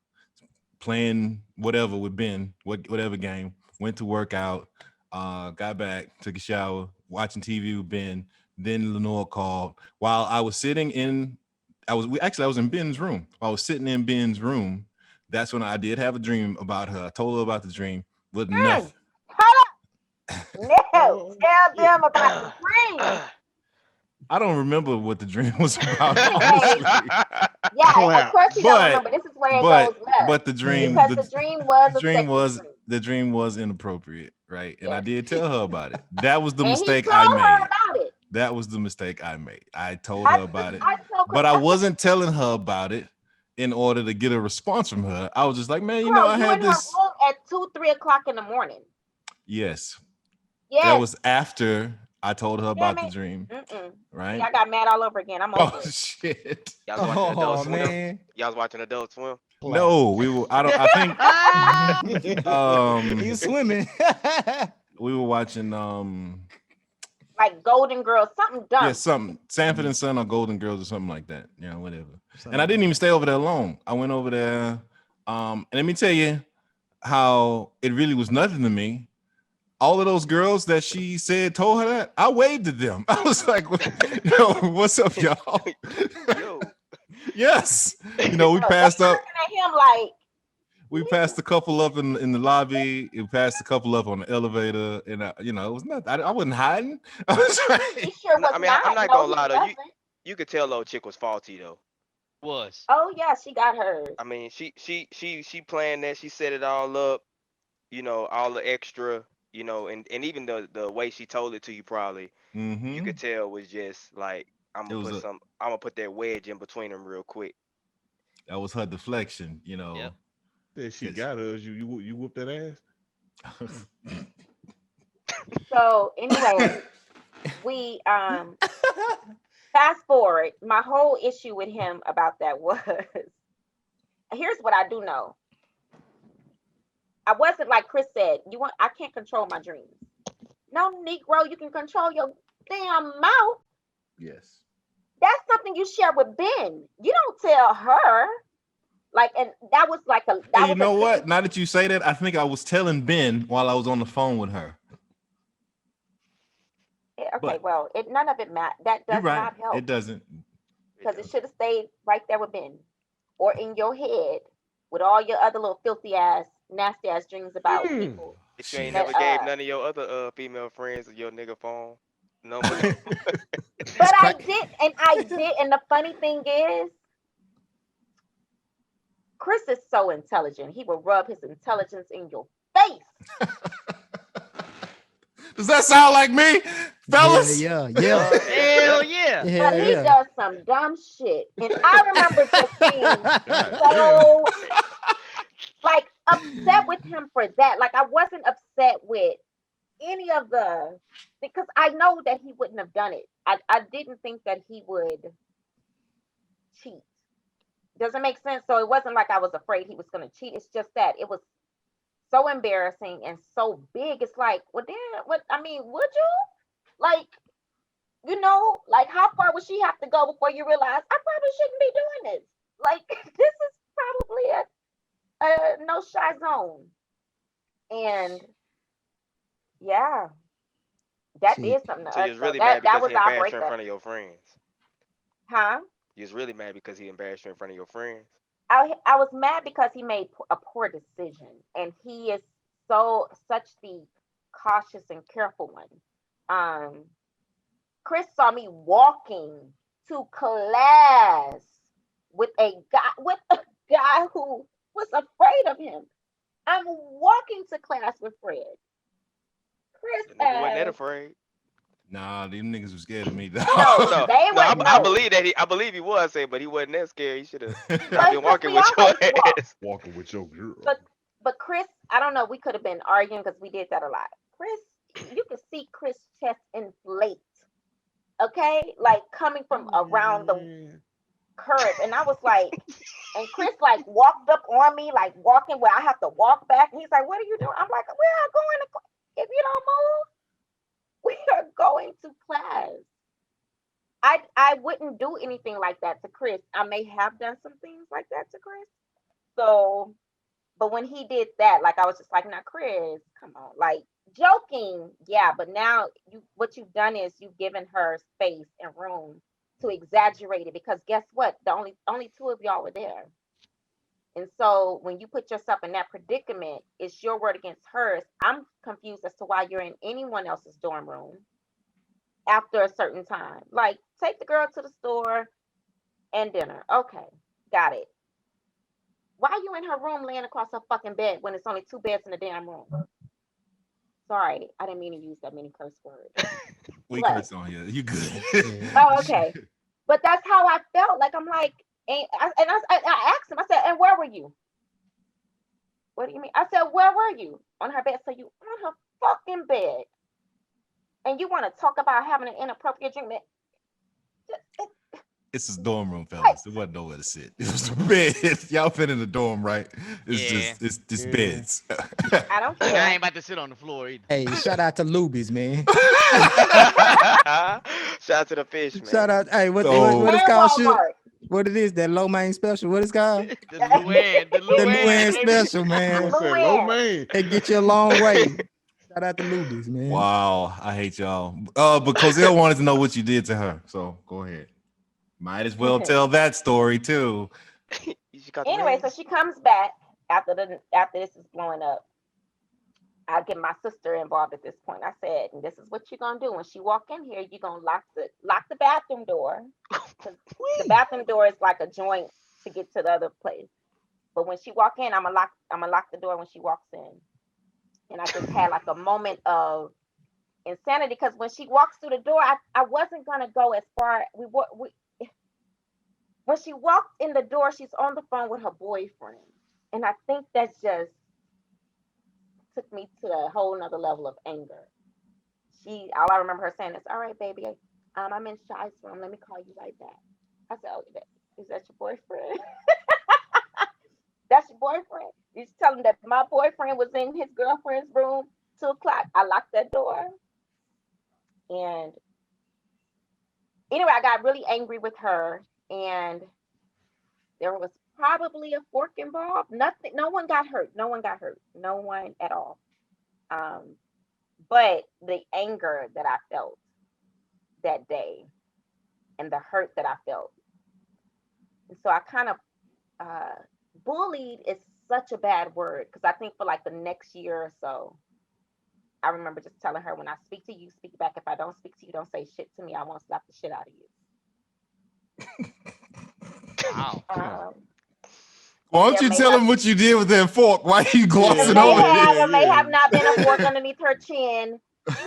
playing whatever with Ben, whatever game. Went to work out. Got back, took a shower, watching TV with Ben. Then Lenore called while I was sitting in. I was in Ben's room. While I was sitting in Ben's room. That's when I did have a dream about her. I told her about the dream, but nothing. Hold up. No, tell them about the dream. I don't remember what the dream was about. Anyway, yeah, of course you don't remember. This is where it goes left. But the dream, because the dream was the a dream sexy was dream. the dream was inappropriate, right? And I Yes. did tell her about it. That was the And mistake he I told her made. about it. That was the mistake I made. I told her about it, told but I wasn't telling her about it in order to get a response from her. I was just like, man, Bro, I you had in this. her room at 2, 3 o'clock in the morning. Yes. Yes. That was after I told her about the man. dream. Mm-mm. Right? I got mad all over again. I'm over it. Shit. Y'all was watching Adult Swim? man. Y'all was watching Adult Swim? No, we were. I think. He's swimming. We were watching. Like Golden Girls, something dumb. Yeah, something Sanford and Son or Golden Girls or something like that. Whatever. And I didn't even stay over there long. I went over there. And let me tell you how it really was nothing to me. All of those girls that she said told her that, I waved at them. I was like, yo, what's up, y'all? Yo. Yes. We passed up. Looking at him like, we passed a couple up in the lobby. We passed a couple up on the elevator. And, it was nothing. I wasn't hiding. I was he sure was I mean, I'm not no, going to lie, he though. wasn't. You could tell old chick was faulty, though. Was. Oh, yeah, she got hers. I mean, she planned that. She set it all up, all the extra, and even the way she told it to you probably, you could tell was just like, I'm gonna put that wedge in between them real quick. That was her deflection, Yep. Yeah, she got us. You whooped that ass. So anyway, we fast forward. My whole issue with him about that was, here's what I do know. I wasn't like Chris said, I can't control my dreams. No, Negro, you can control your damn mouth. Yes. That's something you share with Ben. You don't tell her. Like, and that was like a. Hey, you know what? Now that you say that, I think I was telling Ben while I was on the phone with her. Okay, well, none of it matters. That does not help. It doesn't. Because it should have stayed right there with Ben, or in your head with all your other little filthy ass, nasty ass dreams about people. If you ain't never gave none of your other female friends your nigga phone number. But I did, and the funny thing is, Chris is so intelligent. He will rub his intelligence in your face. Does that sound like me, fellas? Yeah. Hell yeah. But he does some dumb shit. And I remember just being so like upset with him for that. Like I wasn't upset with any of the, because I know that he wouldn't have done it. I didn't think that he would cheat. Doesn't make sense. So it wasn't like I was afraid he was going to cheat. It's just that it was so embarrassing and so big. It's like, well, then, what? I mean, would you like, like how far would she have to go before you realize I probably shouldn't be doing this? Like, this is probably a no shy zone. And yeah, that Shit. did something to So you us. was So really mad that because was he our embarrassed you in breakup, front of your friends. huh? You was really mad because he embarrassed you in front of your friends. I was mad because he made a poor decision, and he is such the cautious and careful one. Um, Chris saw me walking to class with a guy who was afraid of him. I'm walking to class with Fred. Chris The nigga wasn't that asked, afraid. Nah, them niggas was scared of me. no, No, they no, were I no, believe that I believe he was saying, but he wasn't that scared. He should have not but been because walking we with your always walk. ass. Walking with your girl. But Chris, I don't know. We could have been arguing because we did that a lot. Chris, you could see Chris' chest inflate. Okay, like coming from around the Man. curve, and I was like, and Chris like walked up on me, like walking where I have to walk back, and he's like, "What are you doing?" I'm like, "We are going to. If you don't move, we are going to class." I wouldn't do anything like that to Chris. I may have done some things like that to Chris. So, but when he did that, like I was just like, "Now, Chris, come on," like joking, yeah. But now what you've done is you've given her space and room to exaggerate it because guess what? The only two of y'all were there. And so when you put yourself in that predicament, it's your word against hers. I'm confused as to why you're in anyone else's dorm room after a certain time. Like, take the girl to the store and dinner. Okay, got it. Why are you in her room laying across her fucking bed when it's only two beds in the damn room? Sorry, I didn't mean to use that many curse words. We But curse on here. You good? Yeah. oh, okay. But that's how I felt. Like I'm like, I asked him. I said, "And where were you?" What do you mean? I said, "Where were you?" On her bed. So you on her fucking bed, and you want to talk about having an inappropriate drink? It's his dorm room, What? fellas. It wasn't nowhere to sit. It was the bed. Y'all fit in the dorm, right? It's Yeah. just Yeah. beds. I don't I care. ain't about to sit on the floor either. Hey, shout out to Lubies, man. Shout out to the fish, Shout man. out. Hey, So what it's And called? Shoot. Walmart. What it is? That low main special. What it's called? The LuAnn, the The LuAnn, LuAnn baby. special, I man. said, low Luann. man. It get you a long way. Shout out to Lubies, man. wow, I hate y'all. But Cozell wanted to know what you did to her. So go ahead. Might as well tell that story too. You just got the Anyway, so wings. she comes back after this is blowing up. I get my sister involved at this point. I said, and this is what you're gonna do when she walk in here. You're gonna lock the bathroom door because the Wee. bathroom door is like a joint to get to the other place. But when she walk in, I'm gonna lock the door when she walks in. And I just had like a moment of insanity because when she walks through the door, I wasn't gonna go as far. We when she walked in the door, she's on the phone with her boyfriend, and I think that's just took me to a whole nother level of anger. All I remember her saying is, "All right, baby, I'm in Shai's room. Let me call you right back." I said, "Oh, is that your boyfriend? That's your boyfriend?" You tell him that my boyfriend was in his girlfriend's room 2 o'clock. I locked that door, and anyway, I got really angry with her, and there was probably a fork involved. Nothing. No one got hurt. No one got hurt. No one at all. Um, but the anger that I felt that day and the hurt that I felt. And so I kind of uh, bullied is such a bad word because I think for like the next year or so, I remember just telling her when I speak to you, speak back. If I don't speak to you, don't say shit to me. I won't slap the shit out of you. Wow. Why don't There you may tell have him what you did with that fork? Why are you it glossing may over Yeah, have this? it may have yeah. not been a fork underneath her chin.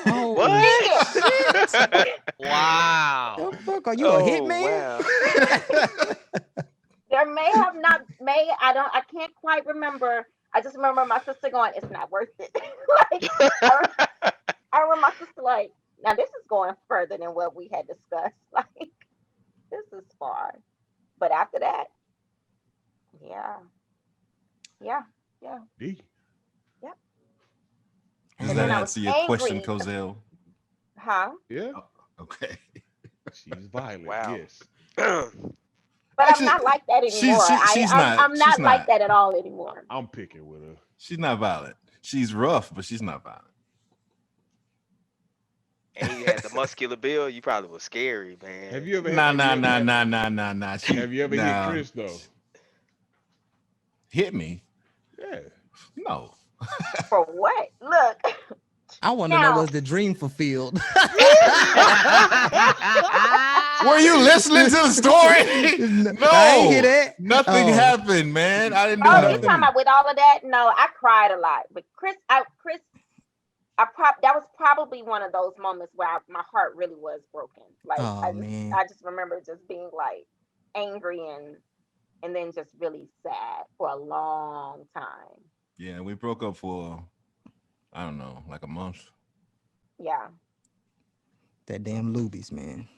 Oh What? Shit. shit! Wow. The fuck are you a Oh hitman? wow. There may have not may I can't quite remember. I just remember my sister going, "It's not worth it." Like I, like, now this is going further than what we had discussed. Like, this is far. But after that, yeah, yeah, yeah, D. yep. Does And that then I was answer your question, angry. Cozell? Huh? Yeah. Okay. She's violent. Wow. Yes. But I'm Actually, not like that anymore. she's not. I'm She's not like not. that at all anymore. I'm picking with her. She's not violent. She's rough, but she's not violent. And you had the muscular build. You probably was scary, man. Have you ever? Nah, have you nah, ever- nah, nah, nah, nah, nah. Have you ever hit Chris though? Hit me? Yeah. No. For what? Look. I want to know, Now- was the dream fulfilled? Were you listening to the story? No. I ain't hear that. Nothing Oh. happened, man. I didn't do Oh, you nothing. talking about with all of that? No, I cried a lot. But that was probably one of those moments where my heart really was broken. Like Oh, man. I just remember just being like angry and then just really sad for a long time. Yeah, we broke up for, I don't know, like a month. Yeah. That damn Lubies, man.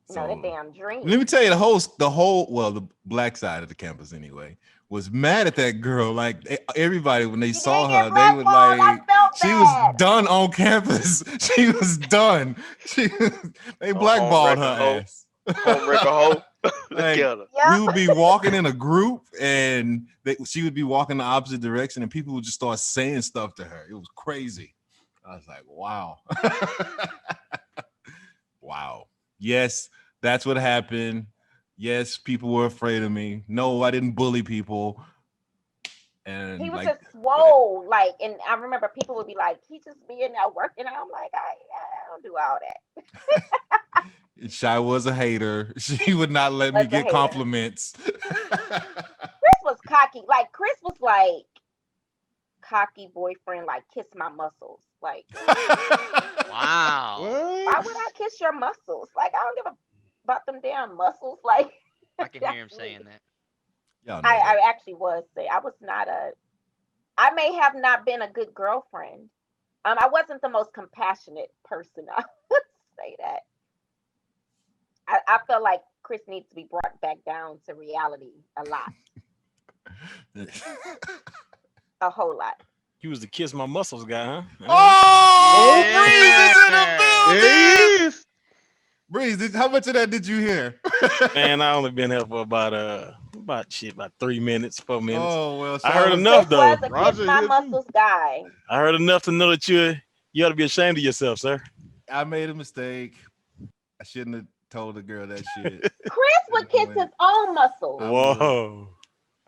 No, that damn dream. Let me tell you, the black side of the campus anyway, was mad at that girl. Like everybody, when they She saw didn't her, get they was blackballed. I like, felt she was bad. done on campus. She was done. They blackballed her ass. Home wrecker hoe. Look Like, at her. Yeah. we would be walking in a group and she would be walking the opposite direction and people would just start saying stuff to her. It was crazy. I was like, wow. Wow. Yes, that's what happened. Yes, people were afraid of me. No, I didn't bully people. And He was like, just swole, like, and I remember people would be like, "He just be in there working." I'm like, I don't do all that. Shai was a hater. She would not let me Was a get hater. compliments. Chris was cocky. Like Chris was like cocky boyfriend, like kiss my muscles. Like, Wow. why would I kiss your muscles? Like, I don't give a about them damn muscles. Like, I can hear him that's saying me. that. Y'all know I that. actually was. I was not I may have not been a good girlfriend. I wasn't the most compassionate person. I would say that. I feel like Chris needs to be brought back down to reality a lot, a whole lot. You was the kiss my muscles guy, huh? Oh, Yeah. Breeze is in the building. There he is. Breeze, how much of that did you hear? Man, I only been here for about 3 minutes, 4 minutes. Oh well, I heard Shai was- enough Chris though. was a Roger kiss my here, too. muscles guy. I heard enough to know that you ought to be ashamed of yourself, sir. I made a mistake. I shouldn't have told the girl that shit. Chris would kiss his own muscles. Whoa.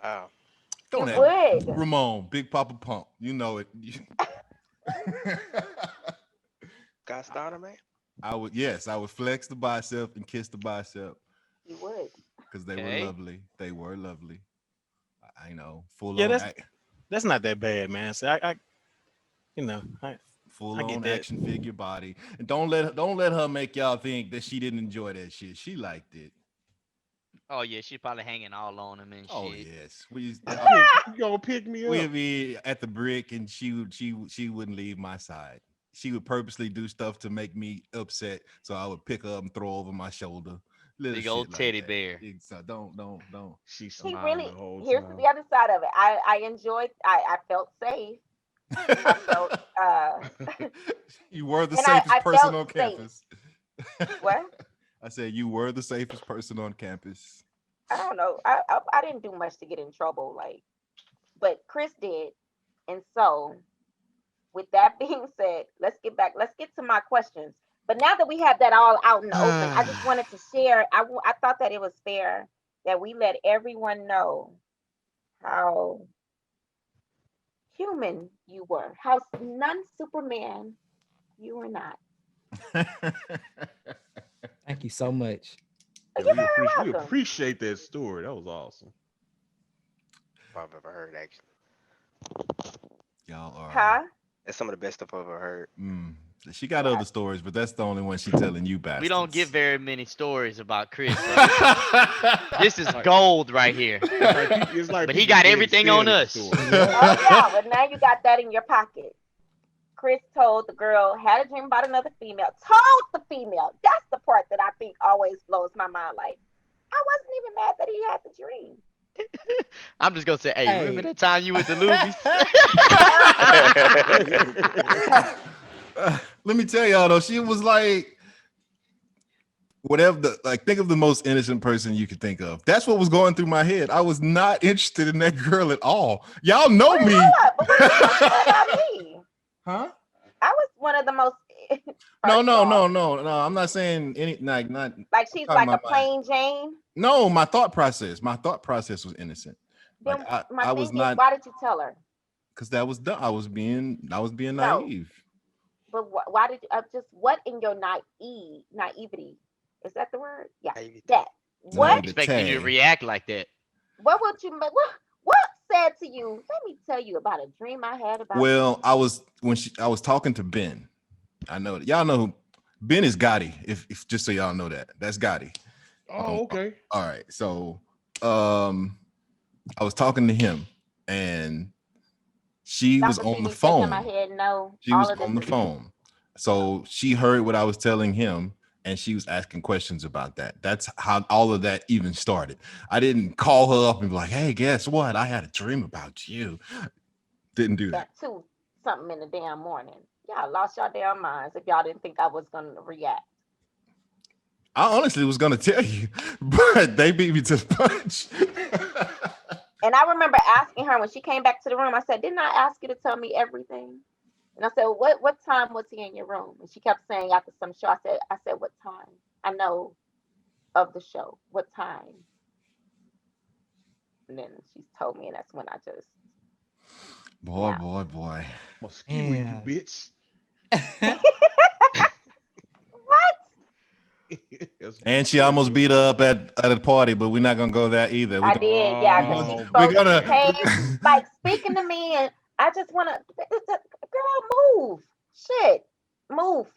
Wow. Don't You have would. Ramon, Big Papa Pump. You know it. Got started, man. I would flex the bicep and kiss the bicep You would. because they Okay. were lovely. They were lovely. I know. Full Yeah, on that's not that bad, man. So I full I get on that. action figure body. And don't let her make y'all think that she didn't enjoy that shit. She liked it. Oh yeah, she's probably hanging all on him and Oh shit. yes. You gonna pick me We'd up? be at the brick and she wouldn't leave my side. She would purposely do stuff to make me upset. So I would pick her up and throw over my shoulder. Little Big old shit like teddy that. bear. So don't. She He smiled really. the whole Here's time. the other side of it. I enjoyed. I felt safe. I felt. You were the And safest I person felt on campus. What? I said you were the safest person on campus. I don't know. I didn't do much to get in trouble, like, but Chris did. And so, with that being said, let's get to my questions. But now that we have that all out in the open, I just wanted to share. I thought that it was fair that we let everyone know how human you were, how non-Superman you were not. Thank you so much. You're We very we welcome. appreciate that story. That was awesome. I've ever heard, actually. Y'all are. Huh? That's some of the best stuff I've ever heard. She got other stories, but that's the only one she's telling you bastards. We don't get very many stories about Chris. So this is gold right here. It's like But he people got getting everything scared on of the us. story. Oh yeah, but now you got that in your pocket. Chris told the girl, had a dream about another female, told the female. That's the part that I think always blows my mind. Like, I wasn't even mad that he had the dream. I'm just gonna say, hey, remember Hey. that time you went to Luby's? Let me tell y'all though, she was like, whatever think of the most innocent person you could think of. That's what was going through my head. I was not interested in that girl at all. Y'all know me. But what you gonna say about me? Huh? I was one of the most. No. First off, I'm not saying any not like she's talking like a about plain Jane. no, my thought process. My thought process was innocent. Then Like my I thing was is, not, why did you tell her? because that was dumb. I was being No, naive. but why did you? Just what in your naivety? Is that the word? Yeah, Naivete. that. What? Expecting you to react like that. What would you make? What said to you? Let me tell you about a dream I had about. Well, I was talking to Ben. I know that y'all know who Ben is Gotti. If just so y'all know that's Gotti. Oh, okay. All right. So I was talking to him and she was Dr. on the BB shaking my phone. head. No, She all was of this on the is phone. So she heard what I was telling him and she was asking questions about that. That's how all of that even started. I didn't call her up and be like, hey, guess what? I had a dream about you. Didn't do that. at 2 something in the damn morning. Y'all lost your damn minds if y'all didn't think I was gonna react. I honestly was going to tell you, but they beat me to the punch. And I remember asking her when she came back to the room. I said, "Didn't I ask you to tell me everything?" And I said, "What time was he in your room?" And she kept saying after some show. I said, "What time?" I know of the show. What time? And then she told me, and that's when I just Boy. Mosquito, you Yeah. bitch. what? That's what And you she said, almost bro. beat her up at a party, but we're not gonna go there either. I did, yeah, because she Oh, We're spoke. She gonna came like speaking to me, and I just want to, girl, move, shit, move,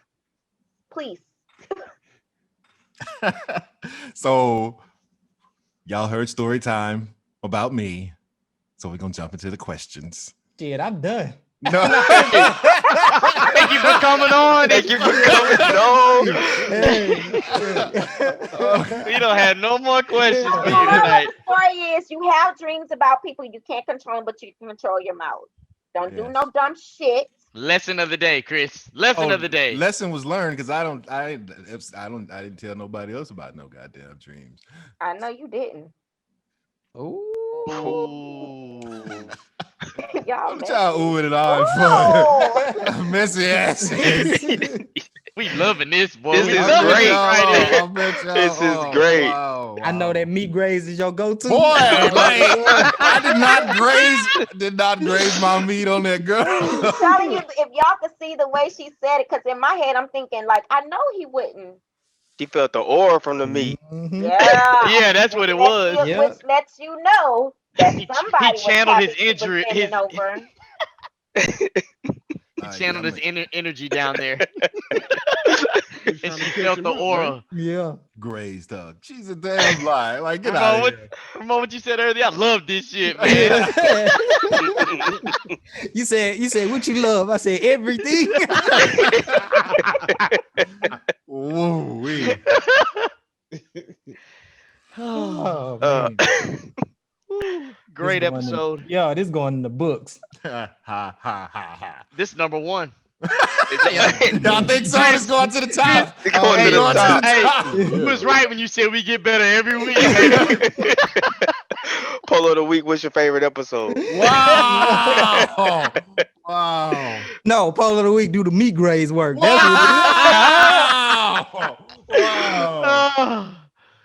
please. So y'all heard story time about me. So we're gonna jump into the questions. Shit, I'm done. No. Thank you for coming on. Thank you for coming. No. We don't have no more questions The for you moral of tonight. the story is you have dreams about people you can't control, but you can control your mouth. Don't do Yes. no dumb shit. Lesson of the day, Chris. Lesson of the day. Lesson was learned because I didn't tell nobody else about no goddamn dreams. I know you didn't. Ooh. Ooh. Y'all What y'all messy. oohing it on Ooh. for? Messy asses. We loving this, boy. This We is loving great. this right here. I bet y'all. This is great. Wow, I know that meat graze is your go-to. Boy, like, I did not graze my meat on that girl. I'm telling you, if y'all could see the way she said it, because in my head I'm thinking like, I know he wouldn't. She felt the aura from the meat. Mhm. Yeah. Yeah, that's what it was. Yep. Which lets you know that He somebody was channeled his happy she was injury. bending over. He channeled his energy down there, He's and trying to she catch felt him the up, man. aura. Yeah. grazed dog. She's a damn lie. Like, get out of here. Remember what you said earlier? I love this shit, man. Yeah. you said what you love? I said everything. Woo wee. Oh Uh, man. Great episode. This going in the books. Ha ha ha ha. This number one. Y'all think so? It's going to the top. It's going to the top. You was right when you said we get better every week, baby. Polo of the week. What's your favorite episode? Wow. Wow. No, Polo of the Week do the meat graze work. That's what it is. Wow. Oh,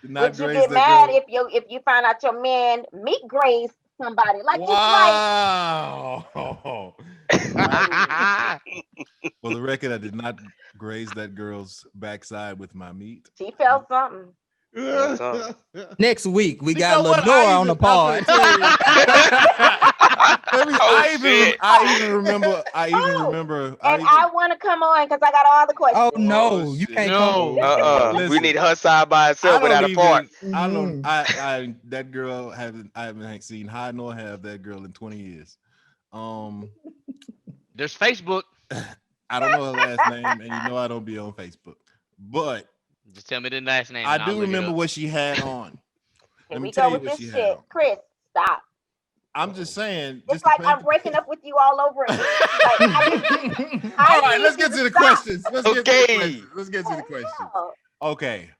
Did not Would you graze get that mad girl. if you find out your man meat grazed somebody? Like it's Wow. oh. For the record, I did not graze that girl's backside with my meat. like she felt something. Next week we You got know what? Lenore on the pod. I even remember. And I want to come on because I got all the questions. Oh no, Oh, you shit. can't No. come. We Listen. need her side by I herself don't without a part. even. I don't. Mhm. I that girl I haven't seen high nor have that girl in 20 years. There's Facebook. I don't know her last name, and you know I don't be on Facebook. But Just tell me the last name I and I'll do look it remember up. what she had on. Here Let me we tell go you with what she this had shit. on. Chris, stop. I'm just saying, It's just to like paint I'm the breaking up with you all over again. Like All I right, need let's you get to to the stop. questions. Let's get to the Okay. questions. Let's get to What the the questions. hell? Okay.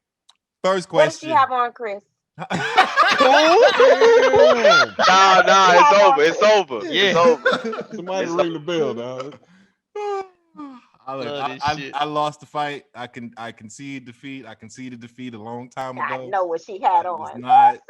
First What does she question. have on, Chris? Who? Damn. Nah, What does nah, she it's have on, over. It's Chris? over. It's Yeah. over. Somebody It's ring the bell, dog. Love this shit. I lost the fight. I conceded defeat. I conceded defeat a long time I ago. know what she had It was on. Who not. says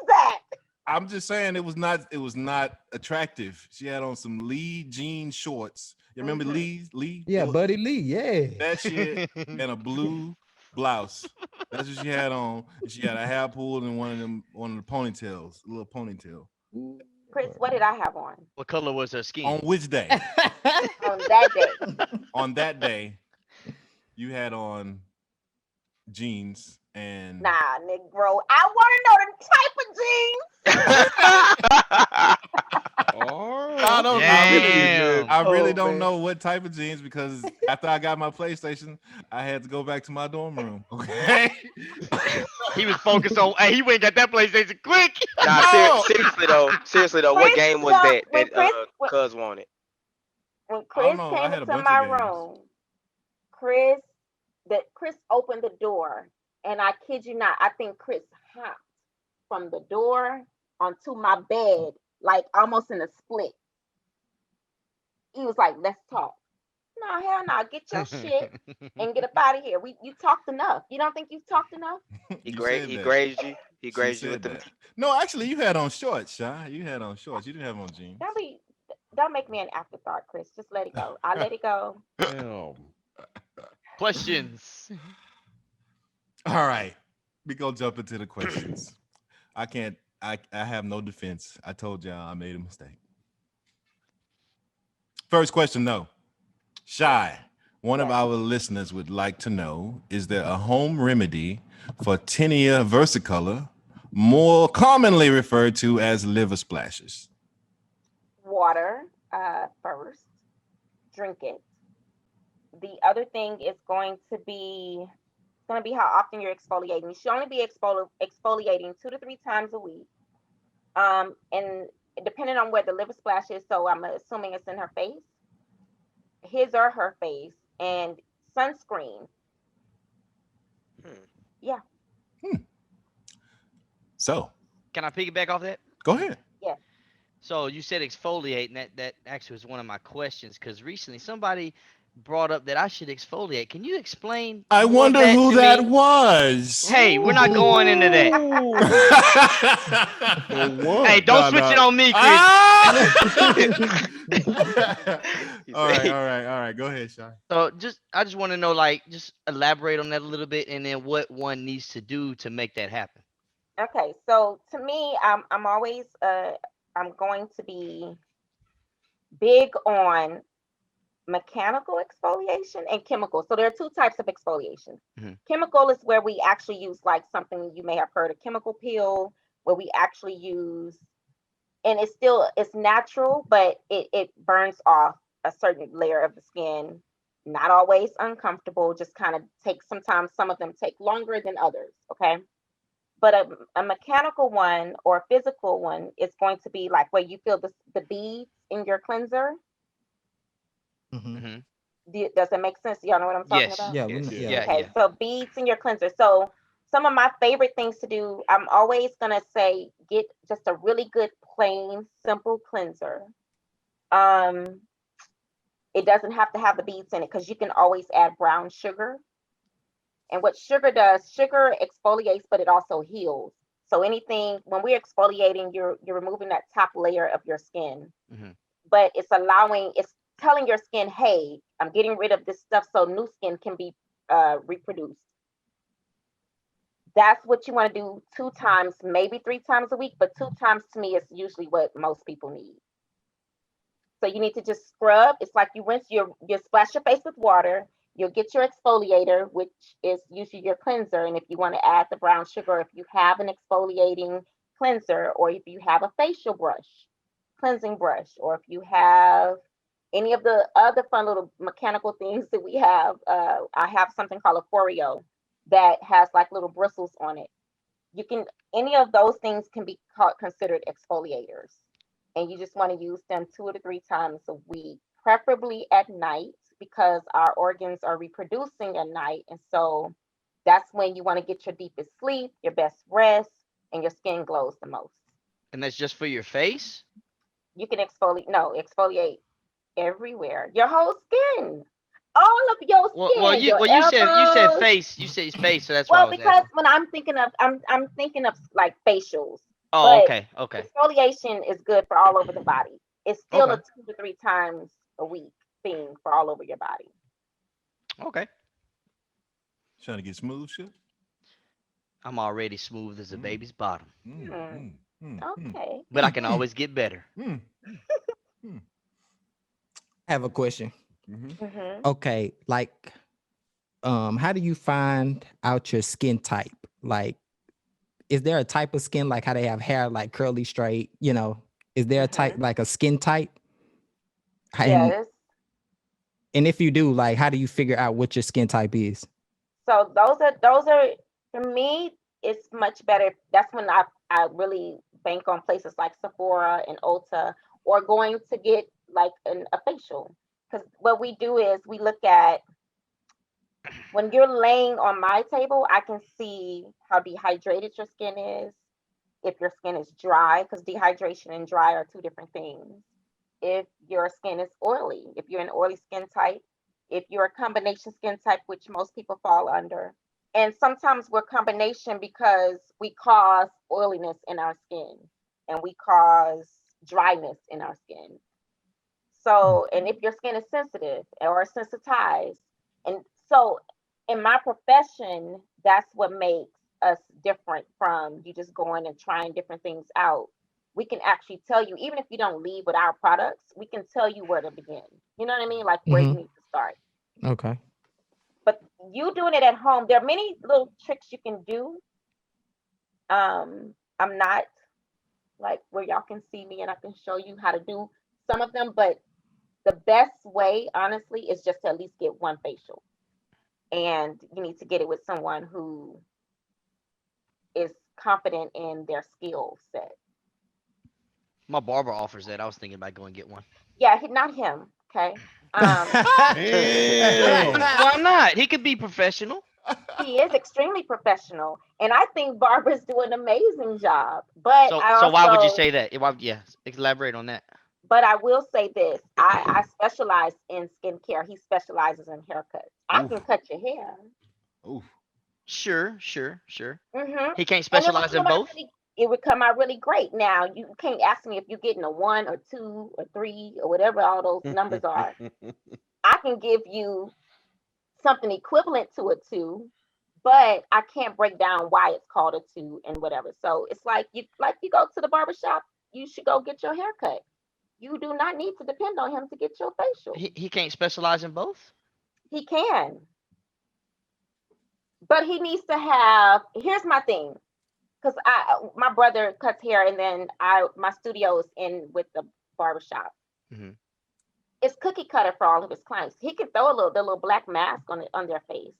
that? I'm just saying it was not. It was not attractive. She had on some Lee jean shorts. You remember Mhm. Lee? Yeah, It was Buddy Lee. Yeah. that shit and a blue blouse. That's what she had on. And she had a hair pulled in one of the ponytails, a little ponytail. Ooh, Chris, what did I have on What color was her On skin? which day? on that day? On that day, you had on jeans and Nah, Negro. I want to know the type of jeans. Oh, I don't. Damn. I really Oh, don't man. know what type of jeans because after I got my PlayStation, I had to go back to my dorm room. Okay. He was focused on. Hey, he went and got that PlayStation quick. Nah, No. seriously though, what Chris, game was well, that when Chris Cuz wanted? when I don't Chris know. I came had a into bunch of my games. room, Chris opened the door, and I kid you not, I think Chris hopped from the door onto my bed, like almost in a split. He was like, "Let's talk." No, hell no, get your shit and get up out of here. You talked enough. You don't think you've talked enough? You said He that. grazed you. He She grazed you with said them. that. No, actually, you had on shorts, Shy. You had on shorts. You didn't have on jeans. Don't be, don't make me an afterthought, Chris. Just let it go. I let it go. damn. Questions. All right. We gonna jump into the questions. I can't. I have no defense. I told y'all I made a mistake. First question, though. Shy, one of Yes. our listeners would like to know: is there a home remedy for tinea versicolor, more commonly referred to as liver splashes? Water, first. Drink it. The other thing is going to be how often you're exfoliating. You should only be exfoliating 2 to 3 times a week. And depending on where the liver splash is, so I'm assuming it's in her face, his or her face, and sunscreen. Hmm. Yeah, So, Can I piggyback off that? go ahead. yeah. So you said exfoliate, and that actually was one of my questions because recently somebody brought up that I should exfoliate. Can you explain I more of wonder that who to that me? was. Hey, we're not going into that. For Hey, what? don't switch it on me, Chris. Ah! He all right, said, all right. Go ahead, Shy. So I just want to know, like, just elaborate on that a little bit, and then what one needs to do to make that happen. Okay, so to me, I'm always I'm going to be big on mechanical exfoliation and chemical. So there are two types of exfoliation. Mhm. Chemical is where we actually use like something you may have heard, a chemical peel, where we actually use, and it's natural, but it burns off a certain layer of the skin. Not always uncomfortable, just kind of takes sometimes some of them take longer than others. Okay. But a mechanical one or a physical one is going to be like where you feel the beads in your cleanser. Mhm. Hmm. Does it make sense? Y'all know what I'm talking Yes. about? Yeah, yes. yeah. Yeah. Okay, Yeah. so beads in your cleanser. So some of my favorite things to do, I'm always gonna say get just a really good plain simple cleanser. Um, it doesn't have to have the beads in it because you can always add brown sugar. And what sugar does, sugar exfoliates, but it also heals. So anything when we're exfoliating, you're removing that top layer of your skin, Hmm. but it's telling your skin, hey, I'm getting rid of this stuff so new skin can be reproduced. That's what you want to do 2 times, maybe 3 times a week, but 2 times to me is usually what most people need. So you need to just scrub. It's like you splash your face with water. You'll get your exfoliator, which is usually your cleanser. And if you want to add the brown sugar, if you have an exfoliating cleanser, or if you have a facial brush, cleansing brush, or if you have Any of the other fun little mechanical things that we have, I have something called a Foreo that has like little bristles on it. You can any of those things can be called considered exfoliators, and you just want to use them 2 to 3 times a week, preferably at night because our organs are reproducing at night, and so that's when you want to get your deepest sleep, your best rest, and your skin glows the most. And that's just for your face? You can exfoliate, no, exfoliate everywhere, your whole skin, all of your Well, skin, your you said elbows. face. You said face, so that's why I Well, was because asking. when I'm thinking of like facials, Oh, but okay, okay, exfoliation is good for all over the body. It's still a okay, 2 to 3 times a week thing for all over your body. okay. Trying to get smooth shit. I'm already smooth as a Mm, baby's bottom, mm, Hmm. mm, mm, mm, Okay. but I can always get better. mm, mm, I have a question. mhm. Hmm. Okay, like how do you find out your skin type? Like, is there a type of skin like how they have hair like curly straight, you know? Is there a type Hmm. like a skin type? And Yes. and if you do, like how do you figure out what your skin type is? So those are for me. It's much better. That's when I really bank on places like Sephora and Ulta, or going to get like a facial. Because what we do is we look at when you're laying on my table, I can see how dehydrated your skin is, if your skin is dry, because dehydration and dry are two different things. If your skin is oily, if you're an oily skin type, if you're a combination skin type, which most people fall under. And sometimes we're combination because we cause oiliness in our skin and we cause dryness in our skin. So, and if your skin is sensitive or sensitized, and so in my profession, that's what makes us different from you just going and trying different things out. We can actually tell you, even if you don't leave with our products, we can tell you where to begin. You know what I mean? Like where you Hmm. need to start. Okay. But you doing it at home, there are many little tricks you can do. I'm not like where y'all can see me and I can show you how to do some of them, but the best way, honestly, is just to at least get one facial. And you need to get it with someone who is confident in their skill set. My barber offers that. I was thinking about going get one. Yeah, not him. Okay. Um, Damn. Why not? He could be professional. he is extremely professional, and I think barbers do an amazing job. But So I so why would you also, say that? Yeah, elaborate on that. but I will say this: I specialize in skincare. He specializes in haircuts. I can Oof, cut your hair. oof. Sure, sure, sure. Hmm. He can't And it would specialize in come out both. really, it would come out really great. Now you can't ask me if you're getting a 1 or 2 or 3 or whatever all those numbers are. I can give you something equivalent to a 2, but I can't break down why it's called a 2 and whatever. So it's like you go to the barber shop, you should go get your hair cut. You do not need to depend on him to get your facial. He can't specialize in both. He can, but he needs to have. Here's my thing, because I my brother cuts hair, and then I my studio is in with the barbershop. Hmm. It's cookie cutter for all of his clients. He can throw the little black mask on their face.